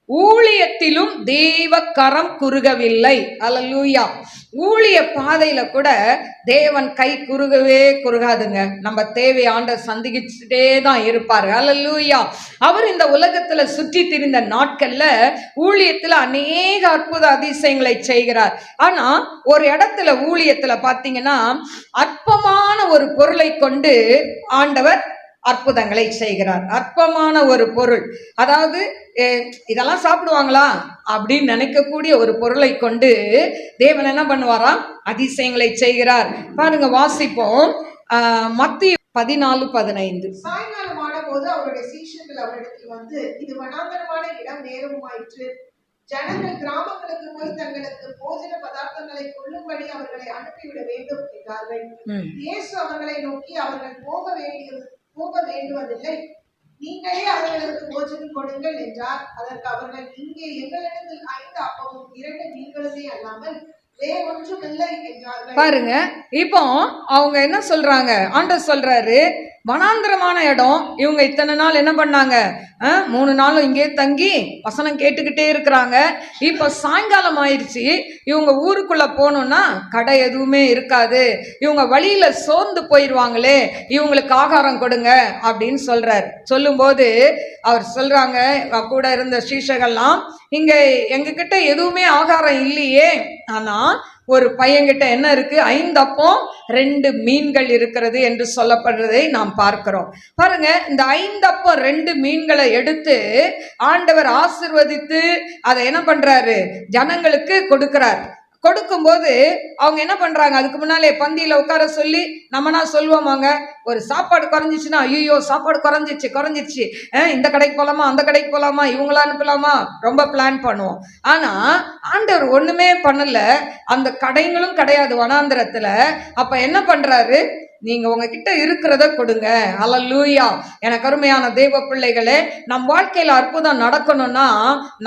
Speaker 2: ஊழியத்திலும் தெய்வ கரம் குறுகவில்லை. அல்லேலூயா. ஊழிய பாதையில கூட தேவன் கை குறுகவே குறுகாதுங்க. நம்ம தேவை ஆண்டவர் சந்திச்சுட்டே தான் இருப்பாரு. அல்லேலூயா. அவர் இந்த உலகத்துல சுற்றி திரிந்த நாட்கள்ல ஊழியத்துல அநேக அற்புத அதிசயங்களை செய்கிறார். ஆனா ஒரு இடத்துல ஊழியத்துல பாத்தீங்கன்னா, அற்பமான ஒரு பொருளை கொண்டு ஆண்டவர் அற்புதங்களை செய்கிறார். அற்பமான ஒரு பொருள், அதாவது இதெல்லாம் சாப்பிடுவாங்களா அப்படின்னு நினைக்கக்கூடிய ஒரு பொருளை கொண்டு தேவன் என்ன பண்ணுவாராம், அதிசயங்களை செய்கிறார். பாருங்க, வாசிப்போம். மத்தேயு 14:15.
Speaker 3: சாயங்காலமான போது அவருடைய சீஷர்கள் அவரிடத்தில் வந்து, இது வனாந்தரமான இடம், நேரமாயிற்று. ஜனங்கள் கிராமங்களுக்கு போய் தங்களுக்கு போஜன பதார்த்தங்களை கொள்ளும்படி அவர்களை அனுப்பிவிட வேண்டும் என்றார்கள். இயேசு அவர்களை நோக்கி, அவர்கள் போக வேண்டுவதில்லை, நீங்களே அவர்களுக்கு போஜனம் கொடுங்கள் என்றார். அதற்கு அவர்கள், இங்கே எங்களிடத்தில் 5 அப்பமும் 2 மீன்களுமே அல்லாமல் வேறொன்றும் இல்லை என்றார்கள்.
Speaker 2: பாருங்க, இப்போ அவங்க என்ன சொல்றாங்க, ஆண்டவர் சொல்றாரு, வனாந்திரமான இடம். இவங்க இத்தனை நாள் என்ன பண்ணாங்க, 3 நாளும் இங்கே தங்கி வசனம் கேட்டுக்கிட்டே இருக்கிறாங்க. இப்போ சாயங்காலம் ஆயிடுச்சு. இவங்க ஊருக்குள்ள போகணும்னா கடை எதுவுமே இருக்காது. இவங்க வழியில சோர்ந்து போயிடுவாங்களே, இவங்களுக்கு ஆகாரம் கொடுங்க அப்படின்னு சொல்றாரு. சொல்லும்போது அவர் சொல்றாங்க, கூட இருந்த சீஷர்கள்லாம், இங்க எங்ககிட்ட எதுவுமே ஆகாரம் இல்லையே, ஆனா ஒரு பையன்கிட்ட என்ன இருக்கு, 5 அப்பம் 2 மீன்கள் இருக்கிறது என்று சொல்லப்படுறதை நாம் பார்க்கிறோம். பாருங்க, இந்த 5 அப்பம் 2 மீன்களை எடுத்து ஆண்டவர் ஆசீர்வதித்து அதை என்ன பண்றாரு, ஜனங்களுக்கு கொடுக்கிறார். கொடுக்கும்போது அவங்க என்ன பண்றாங்க, அதுக்கு முன்னாலே பந்தியில உட்கார சொல்லி, நம்மனா சொல்லுவோமாங்க, ஒரு சாப்பாடு குறைஞ்சிச்சுன்னா, ஐயோ சாப்பாடு குறைஞ்சிச்சு, இந்த கடைக்கு போலாமா, அந்த கடைக்கு போலாமா, இவங்கள அனுப்பலாமா, ரொம்ப பிளான் பண்ணுவோம். ஆனா ஆண்டவர் ஒண்ணுமே பண்ணல. அந்த கடைகளும் கிடையாது வனாந்திரத்துல. அப்ப என்ன பண்றாரு, நீங்க உங்ககிட்ட இருக்கிறத கொடுங்க. அல்லேலூயா. எனக்கு அருமையான தேவ பிள்ளைகளே, நம் வாழ்க்கையில அற்புதம் நடக்கணும்னா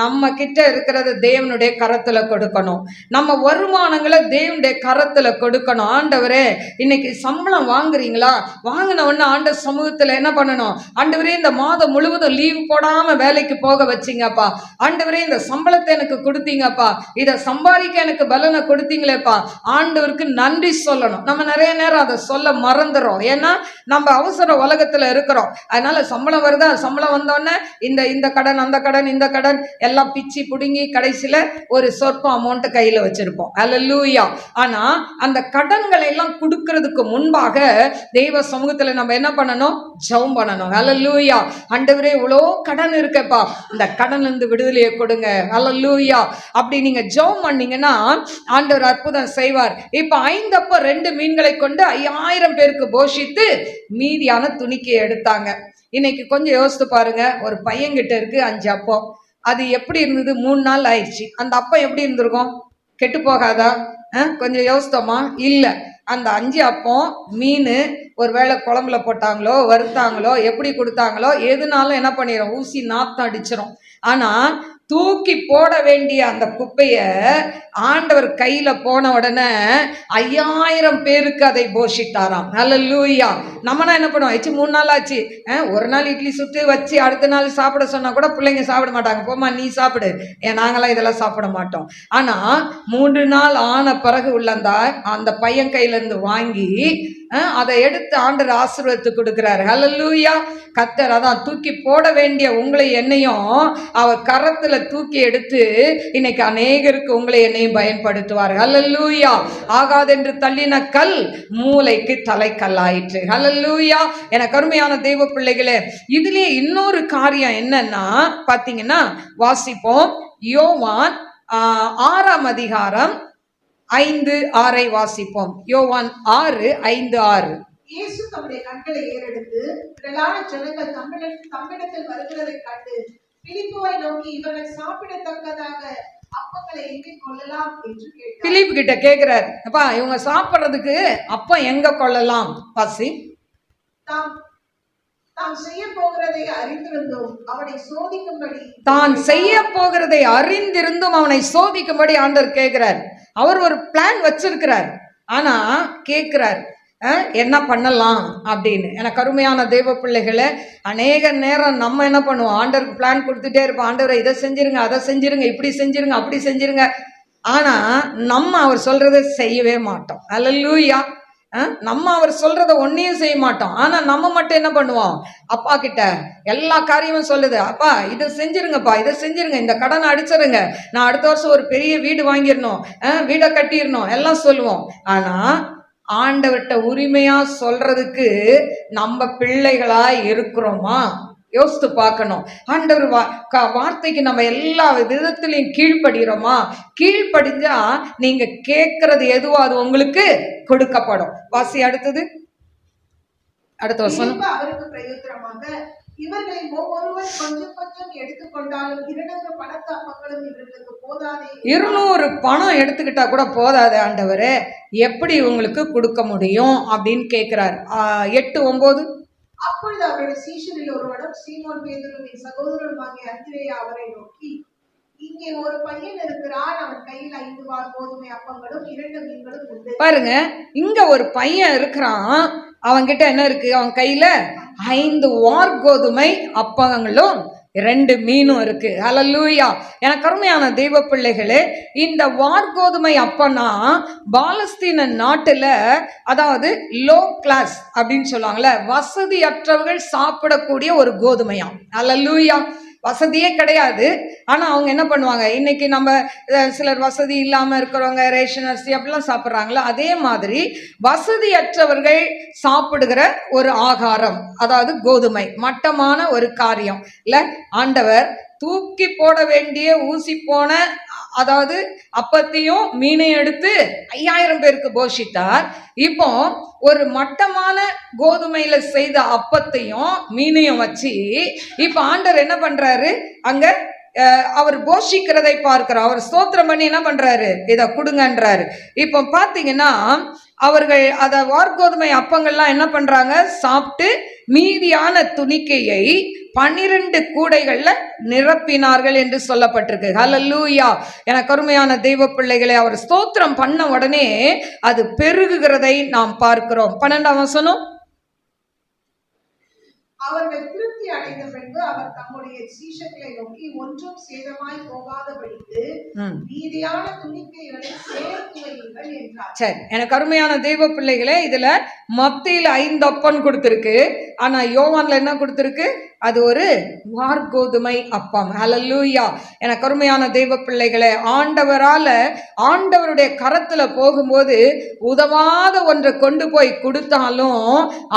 Speaker 2: நம்ம கிட்ட இருக்கிறத தேவனுடைய கரத்துல கொடுக்கணும். நம்ம வருமானங்களை தேவனுடைய கரத்துல கொடுக்கணும். ஆண்டவரே, இன்னைக்கு சம்பளம் வாங்குறீங்களா, வாங்கின உடனே ஆண்டவர் சமூகத்துல என்ன பண்ணணும், ஆண்டவரே இந்த மாதம் முழுவதும் லீவு போடாம வேலைக்கு போக வச்சிங்கப்பா, ஆண்டவரே இந்த சம்பளத்தை எனக்கு கொடுத்தீங்கப்பா, இதை சம்பாதிக்க எனக்கு பலனை கொடுத்தீங்களேப்பா, ஆண்டவருக்கு நன்றி சொல்லணும். நம்ம நிறைய நேரம் அதை சொல்ல மறந்துடும். ஏன்னா நம்ம அவசர உலகத்துல இருக்கிறோம். அதனால சம்பளம் வருதா, சம்பளம் வந்தோடனே இந்த கடன், அந்த கடன், இந்த கடன் எல்லாம் பிச்சு புடுங்கி கடைசியில ஒரு சொற்ப அமௌண்ட் கையில வச்சிருப்போம். அல்லேலூயா. ஆனா அந்த கடன்களை எல்லாம் கொடுக்கறதுக்கு முன்பாக தெய்வ சமூகத்துல நம்ம என்ன பண்ணணும், ஜெபம் பண்ணணும். அல்லேலூயா. ஆண்டவரே, இவ்வளோ கடன் இருக்கேப்பா, இந்த கடன்ல இருந்து விடுதலையை கொடுங்க. அல்லேலூயா. அப்படி நீங்க ஜெபம் பண்ணீங்கன்னா ஆண்டவர் அற்புதம் செய்வார். இப்ப 5 அப்பம் 2 மீன்களை கொண்டு 5000 பேருக்கு போஷித்து மீதியான துணிக்கை எடுத்தாங்க. இன்னைக்கு கொஞ்சம் யோசித்து பாருங்க, ஒரு பையன்கிட்ட இருக்கு 5 அப்பம். அது எப்படி இருந்தது, 3 நாள் ஆயிடுச்சு. அந்த அப்பம் எப்படி இருந்திருக்கும், கெட்டு போகாதா? கொஞ்சம் யோசித்தோமா? இல்ல. அந்த 5 அப்பம் மீன் ஒருவேளை குழம்புல போட்டாங்களோ, வறுத்தாங்களோ, எப்படி கொடுத்தாங்களோ, எதுனாலும் என்ன பண்ணிடும், ஊசி நாத்தம் அடிச்சிடும். ஆனா தூக்கி போட வேண்டிய அந்த குப்பைய ஆண்டவர் கையில போன உடனே 5000 பேருக்கு அதை போஷித்தாராம். அல்லேலூயா. நம்மனா என்ன பண்ணுவோம், 3 நாள் ஆச்சு, ஒரு நாள் இட்லி சுட்டு வச்சு அடுத்த நாள் சாப்பிட சொன்னா கூட பிள்ளைங்க சாப்பிட மாட்டாங்க, போமா நீ சாப்பிடு, நாங்களாம் இதெல்லாம் சாப்பிட மாட்டோம். ஆனா 3 நாள் ஆன பிறகு உள்ளந்தா அந்த பையன் கையில இருந்து வாங்கி அதை எடுத்து ஆண்டவர் ஆசீர்வாதத்தை கொடுக்கிறாரு. அல்லேலூயா. கர்த்தர் அதான் தூக்கி போட வேண்டிய உங்களை என்னையும் அவர் கரத்துல தூக்கி எடுத்து இன்னைக்கு அநேகருக்கு உங்களை என்னையும் பயன்படுத்துவார். அல்லேலூயா. ஆகாதென்று தள்ளின கல் மூளைக்கு தலைக்கல்லாயிற்று. அல்லேலூயா. எனக்கு அருமையான தெய்வ பிள்ளைகளே, இதுலயே இன்னொரு காரியம் என்னன்னா பாத்தீங்கன்னா, வாசிப்போம். யோவான் 6ஆம் அதிகாரம் 5-6 வாசிப்போம். யோவான் 6:5-6.
Speaker 3: இயேசு தம்முடைய கண்களை ஏறெடுத்து திரளான ஜனங்கள் தம்மிடத்தில் வருகிறதை கண்டு பிலிப்புவை நோக்கி, இவர்கள் சாப்பிடத்தக்கதாக அப்பங்களை எங்கே கொள்ளலாம் என்று கேட்டார்.
Speaker 2: பிலிப்பு கிட்ட கேக்குறாரு, அப்பா இவங்க சாப்பிடுறதுக்கு அப்பம் எங்க கொள்ளலாம்? பசி
Speaker 3: தாம் தாம் செய்ய போகிறதை அறிந்திருந்தோம் அவனை சோதிக்கும்படி
Speaker 2: தான் செய்ய போகிறதை அறிந்திருந்தும் அவனை சோதிக்கும்படி ஆண்டவர் கேட்கிறார். அவர் ஒரு பிளான் வச்சிருக்கிறார், ஆனா கேட்கிறார் என்ன பண்ணலாம் அப்படின்னு. எனக்கு அருமையான தெய்வ பிள்ளைகளை, அநேக நேரம் நம்ம என்ன பண்ணுவோம், ஆண்டவருக்கு பிளான் கொடுத்துட்டே இருப்போம். ஆண்டவரை இதை செஞ்சிருங்க, அதை செஞ்சிருங்க, இப்படி செஞ்சிருங்க, அப்படி செஞ்சிருங்க. ஆனா நம்ம அவர் சொல்றதை செய்யவே மாட்டோம். அல்லேலூயா. நம்ம அவர் சொல்றத ஒன்னையும் செய்ய மாட்டோம். ஆனா நம்ம மட்டும் என்ன பண்ணுவோம், அப்பா கிட்ட எல்லா காரியமும் சொல்லுது, அப்பா இதை செஞ்சிருங்கப்பா, இதை செஞ்சிருங்க, இந்த கடனை அடிச்சிருங்க, நான் அடுத்த வருஷம் ஒரு பெரிய வீடு வாங்கிடணும், வீடை கட்டிடணும் எல்லாம் சொல்லுவோம். ஆனா ஆண்டவர்கிட்ட உரிமையா சொல்றதுக்கு நம்ம பிள்ளைகளா இருக்கிறோமா? யோசித்து பார்க்கணும். ஆண்டவர் வார்த்தைக்கு நம்ம எல்லா விதத்திலையும் கீழ்ப்படுகிறோமா? கீழ்ப்படிஞ்சா நீங்க கேட்கறது எதுவோ அது உங்களுக்கு கொடுக்கப்படும். வாசி அடுத்தது, அடுத்த வருஷம்.
Speaker 3: அவருக்கு பிரயோஜனமாக இவர்களை ஒவ்வொருவர் கொஞ்சம் கொஞ்சம் எடுத்துக்கொண்டாலும் 200 பணத்து அப்பங்களும் இவர்களுக்கு போதாதே.
Speaker 2: 200 பணம் எடுத்துக்கிட்டா கூட போதாது ஆண்டவரே, எப்படி உங்களுக்கு கொடுக்க முடியும் அப்படின்னு கேட்கிறார். 8:9.
Speaker 3: அப்பொழுது அவருடைய சீஷரில் ஒருவனும் சீமோன் பேதுருவின் சகோதரனுமாகிய அந்திரேயா அவரை நோக்கி, இங்கே ஒரு பையன் இருக்கிறான், அவன் கையில் 5 வார் கோதுமை அப்பங்களும் 2 மீன்களும் உண்டு.
Speaker 2: பாருங்க, இங்க ஒரு பையன் இருக்கிறான், அவன்கிட்ட என்ன இருக்கு? அவன் கையில 5 வார் கோதுமை அப்பங்களும் 2 மீனும் இருக்கு. ஹல்லேலூயா. எனக்கு அருமையான தெய்வ பிள்ளைகளே, இந்த வார் கோதுமை அப்பன்னா பாலஸ்தீன நாட்டுல, அதாவது லோ கிளாஸ் அப்படின்னு சொல்லுவாங்கல்ல, வசதியற்றவர்கள் சாப்பிடக்கூடிய ஒரு கோதுமையாம். ஹல்லேலூயா. வசதியே கிடையாது. ஆனால் அவங்க என்ன பண்ணுவாங்க, இன்னைக்கு நம்ம சிலர் வசதி இல்லாமல் இருக்கிறவங்க ரேஷன் அரிசி அப்படிலாம் சாப்பிட்றாங்களா, அதே மாதிரி வசதியற்றவர்கள் சாப்பிடுகிற ஒரு ஆகாரம், அதாவது கோதுமை, மட்டமான ஒரு காரியம் இல்லை. ஆண்டவர் தூக்கி போட வேண்டிய ஊசி போன, அதாவது அப்பத்தையும் மீனையும் எடுத்து 5000 பேருக்கு போஷித்தார். இப்போ ஒரு மட்டமான கோதுமையில செய்த அப்பத்தையும் மீனையும் வச்சு இப்ப ஆண்டவர் என்ன பண்றாரு, அங்க அவர் போஷிக்கிறதை பார்க்கிறார். அவர் ஸ்தோத்திரம் பண்ணி என்ன பண்றாரு, இதை கொடுங்கன்றாரு. இப்போ பாத்தீங்கன்னா அவர்கள் அத வார்கோதுமை அப்பங்கள்லாம் என்ன பண்றாங்க, சாப்பிட்டு மீதியான துணிக்கையை 12 கூடைகள்ல நிரப்பினார்கள் என்று சொல்லப்பட்டிருக்கு. ஹல்லேலூயா. எனக்கு அருமையான தெய்வ பிள்ளைகளை, அவர் ஸ்தோத்திரம் பண்ண உடனே அது பெருகுகிறதை நாம் பார்க்கிறோம். 12ஆம் வசனம்.
Speaker 3: அவர்கள் திருப்தி அடைந்த பின்பு அவர் தம்முடைய சீஷர்களை நோக்கி, ஒன்றும் சேதமாய் போகாதபடிக்கு மீதியான துணிக்கைகளை சேர்த்து வையுங்கள் என்றார்.
Speaker 2: சரி, எனக்கு அருமையான தெய்வ பிள்ளைகளே, இதுல மத்தியில 5 அப்பம் கொடுத்திருக்கு, ஆனா யோவான்ல என்ன கொடுத்திருக்கு, அது ஒரு வார்கோதுமை அப்பம். ஹல்லேலூயா. எனக்கு அருமையான தெய்வ பிள்ளைகளே, ஆண்டவருடைய கரத்துல போகும்போது உதவாத ஒன்றை கொண்டு போய் கொடுத்தாலும்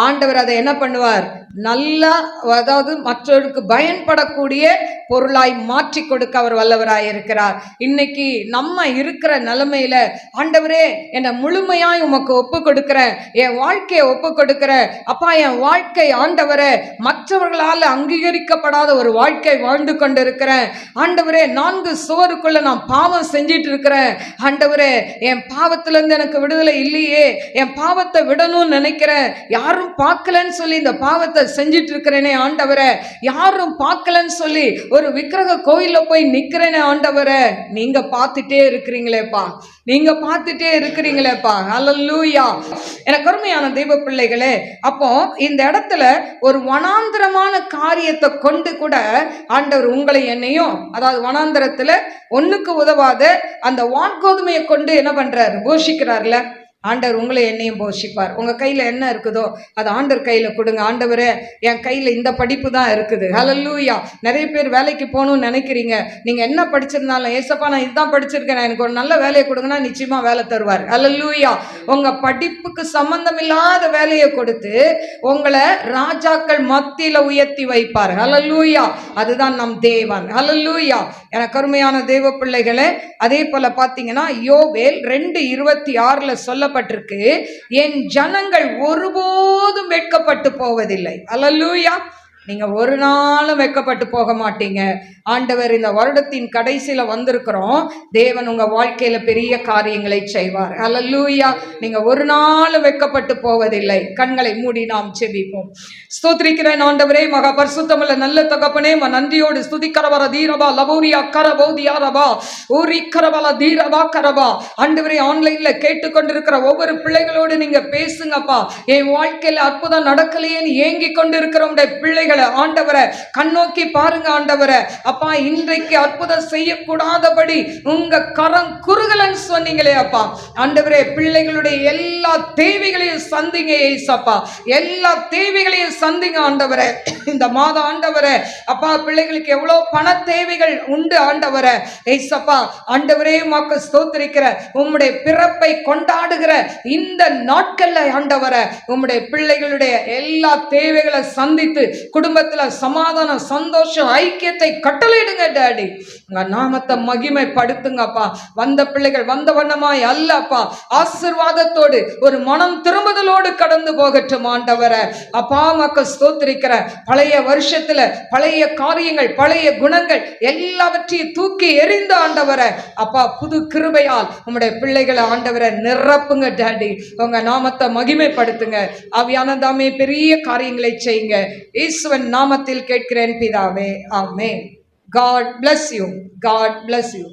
Speaker 2: ஆண்டவர் அதை என்ன பண்ணுவார், நல்லா, அதாவது மற்றவருக்கு பயன்படக்கூடிய பொருளாய் மாற்றி கொடுக்க அவர் வல்லவராய் இருக்கிறார். இன்னைக்கு நம்ம இருக்கிற நிலைமையில, ஆண்டவரே என்னை முழுமையாய் உமக்கு ஒப்பு கொடுக்கிறேன், என் வாழ்க்கையை ஒப்பு கொடுக்கிறேன் அப்பா, என் வாழ்க்கை ஆண்டவரே மற்றவர்களால் அங்கீகரிக்கப்படாத ஒரு வாழ்க்கை வாழ்ந்து கொண்டிருக்கிறேன் ஆண்டவரே, 4 சுவருக்குள்ள நான் பாவம் செஞ்சிட்டு இருக்கிறேன் ஆண்டவரே, என் பாவத்திலிருந்து எனக்கு விடுதலை இல்லையே, என் பாவத்தை விடணும்னு நினைக்கிறேன், யாரும் பார்க்கலன்னு சொல்லி இந்த பாவத்தை செஞ்சிட்டு இருக்கிறேனே ஆண்டவரே, யாரும் பார்க்கலன்னு சொல்லி ஒரு விக்கிரக கோயில போய் நிக்கிறேனே ஆண்டவரே, நீங்க பார்த்துட்டே இருக்கிறீங்களேப்பா, நீங்க பார்த்துட்டே இருக்கிறீங்களேப்பா. ஹல்லேலூயா. எனக்கு அருமையான தெய்வ பிள்ளைகளே, அப்போ இந்த இடத்துல ஒரு வனாந்திரமான காரியத்தை கொண்டு கூட ஆண்டவர் உங்களை என்னையும், அதாவது வனாந்திரத்துல ஒண்ணுக்கு உதவாத அந்த வார்கோதுமையை கொண்டு என்ன பண்றாரு, போஷிக்கிறார்ல. ஆண்டவர் உங்களை என்னையும் போஷிப்பார். உங்கள் கையில் என்ன இருக்குதோ அது ஆண்டவர் கையில் கொடுங்க. ஆண்டவரே, என் கையில் இந்த படிப்பு தான் இருக்குது. ஹல்லேலூயா. நிறைய பேர் வேலைக்கு போகணும்னு நினைக்கிறீங்க, நீங்கள் என்ன படிச்சிருந்தாலும், ஏசப்பா நான் இதுதான் படிச்சிருக்கேன், எனக்கு ஒரு நல்ல வேலையை கொடுங்கன்னா நிச்சயமாக வேலை தருவார். ஹல்லேலூயா. உங்க படிப்புக்கு சம்பந்தம் இல்லாத வேலையை கொடுத்து உங்களை ராஜாக்கள் மத்தியில உயர்த்தி வைப்பார். ஹல்லேலூயா. அதுதான் நம் தேவன். ஹல்லேலூயா. எனக்கு அருமையான தேவ பிள்ளைகளே, அதே போல பாத்தீங்கன்னா யோவேல் 2:26 சொல்லப்பட்டிருக்கு, என் ஜனங்கள் ஒருபோதும் வெட்கப்பட்டு போவதில்லை. ஹல்லேலூயா. நீங்க ஒரு நாளும் வெட்கப்பட்டு போக மாட்டீங்க. ஆண்டவர் இந்த வருடத்தின் கடைசியில வந்திருக்கிறோம். தேவன் உங்க வாழ்க்கையில பெரிய காரியங்களை செய்வார். ஹல்லேலூயா. நீங்க ஒரு நாளும் வெட்கப்பட்டு போவதில்லை. கண்களை மூடி நாம் செபிப்போம். ஸ்தோத்திரிக்கிறேன் ஆண்டவரே, மகா பரிசுத்தமுள்ள நல்ல தகப்பனே, நன்றியோடு ஸ்துதிக்கரவர தீரபா லபோரியா கரபோதியா ரபா ஊரி கரபல தீரபா கரபா. ஆண்டவரே, ஆன்லைன்ல கேட்டுக்கொண்டிருக்கிற ஒவ்வொரு பிள்ளைகளோடு நீங்க பேசுங்கப்பா. என் வாழ்க்கையில அற்புதம் நடக்கலையேன்னு ஏங்கி கொண்டிருக்கிற உடைய பிள்ளைகளை ஆண்டவரை கண்ணோக்கி பாருங்க. ஆண்டவரை அப்பா, இன்றைக்கு அற்புதம் செய்யக்கூடாதபடி உங்க கரம் குறுகலன்னு சொன்னீங்களே அப்பா. ஆண்டவரே, பிள்ளைகளுடைய எல்லா தேவைகளையும் சந்திங்க ஏசப்பா. எல்லா தேவைகளையும் சந்திங்க ஆண்டவரே. இந்த மாதம் ஆண்டவரே அப்பா, பிள்ளைகளுக்கு எவ்வளவு பண தேவைகள் உண்டு ஆண்டவரே ஏசப்பா. ஆண்டவரே, உமக்கு ஸ்தோத்திரிக்கிற உம்முடைய பிறப்பை கொண்டாடுகிற இந்த நாட்கள்ல ஆண்டவரே, உம்முடைய பிள்ளைகளுடைய எல்லா தேவைகளை சந்தித்து குடும்பத்துல சமாதானம், சந்தோஷம், ஐக்கியத்தை கட்டளையிடுங்க டாடி. உங்க நாமத்தை மகிமைப்படுத்துங்கப்பா. வந்த பிள்ளைகள் வந்த வண்ணமாய் அல்லப்பா, ஆசீர்வாதத்தோடு ஒரு மனம் திரும்புதலோடு கடந்து போகட்டும் ஆண்டவரை அப்பா. மக்கள் ஸ்தோத்திரிக்கிற பழைய வருஷத்துல பழைய காரியங்கள், பழைய குணங்கள் எல்லாவற்றையும் தூக்கி எறிந்த ஆண்டவரை அப்பா, புது கிருபையால் உம்முடைய பிள்ளைகளை ஆண்டவரை நிரப்புங்க டாடி. உங்க நாமத்தை மகிமைப்படுத்துங்க. ஆவியானதாமே பெரிய காரியங்களை செய்யுங்க. ஈஸ்வரன் நாமத்தில் கேட்கிறேன் பிதாவே, ஆமென். God bless you. God bless you.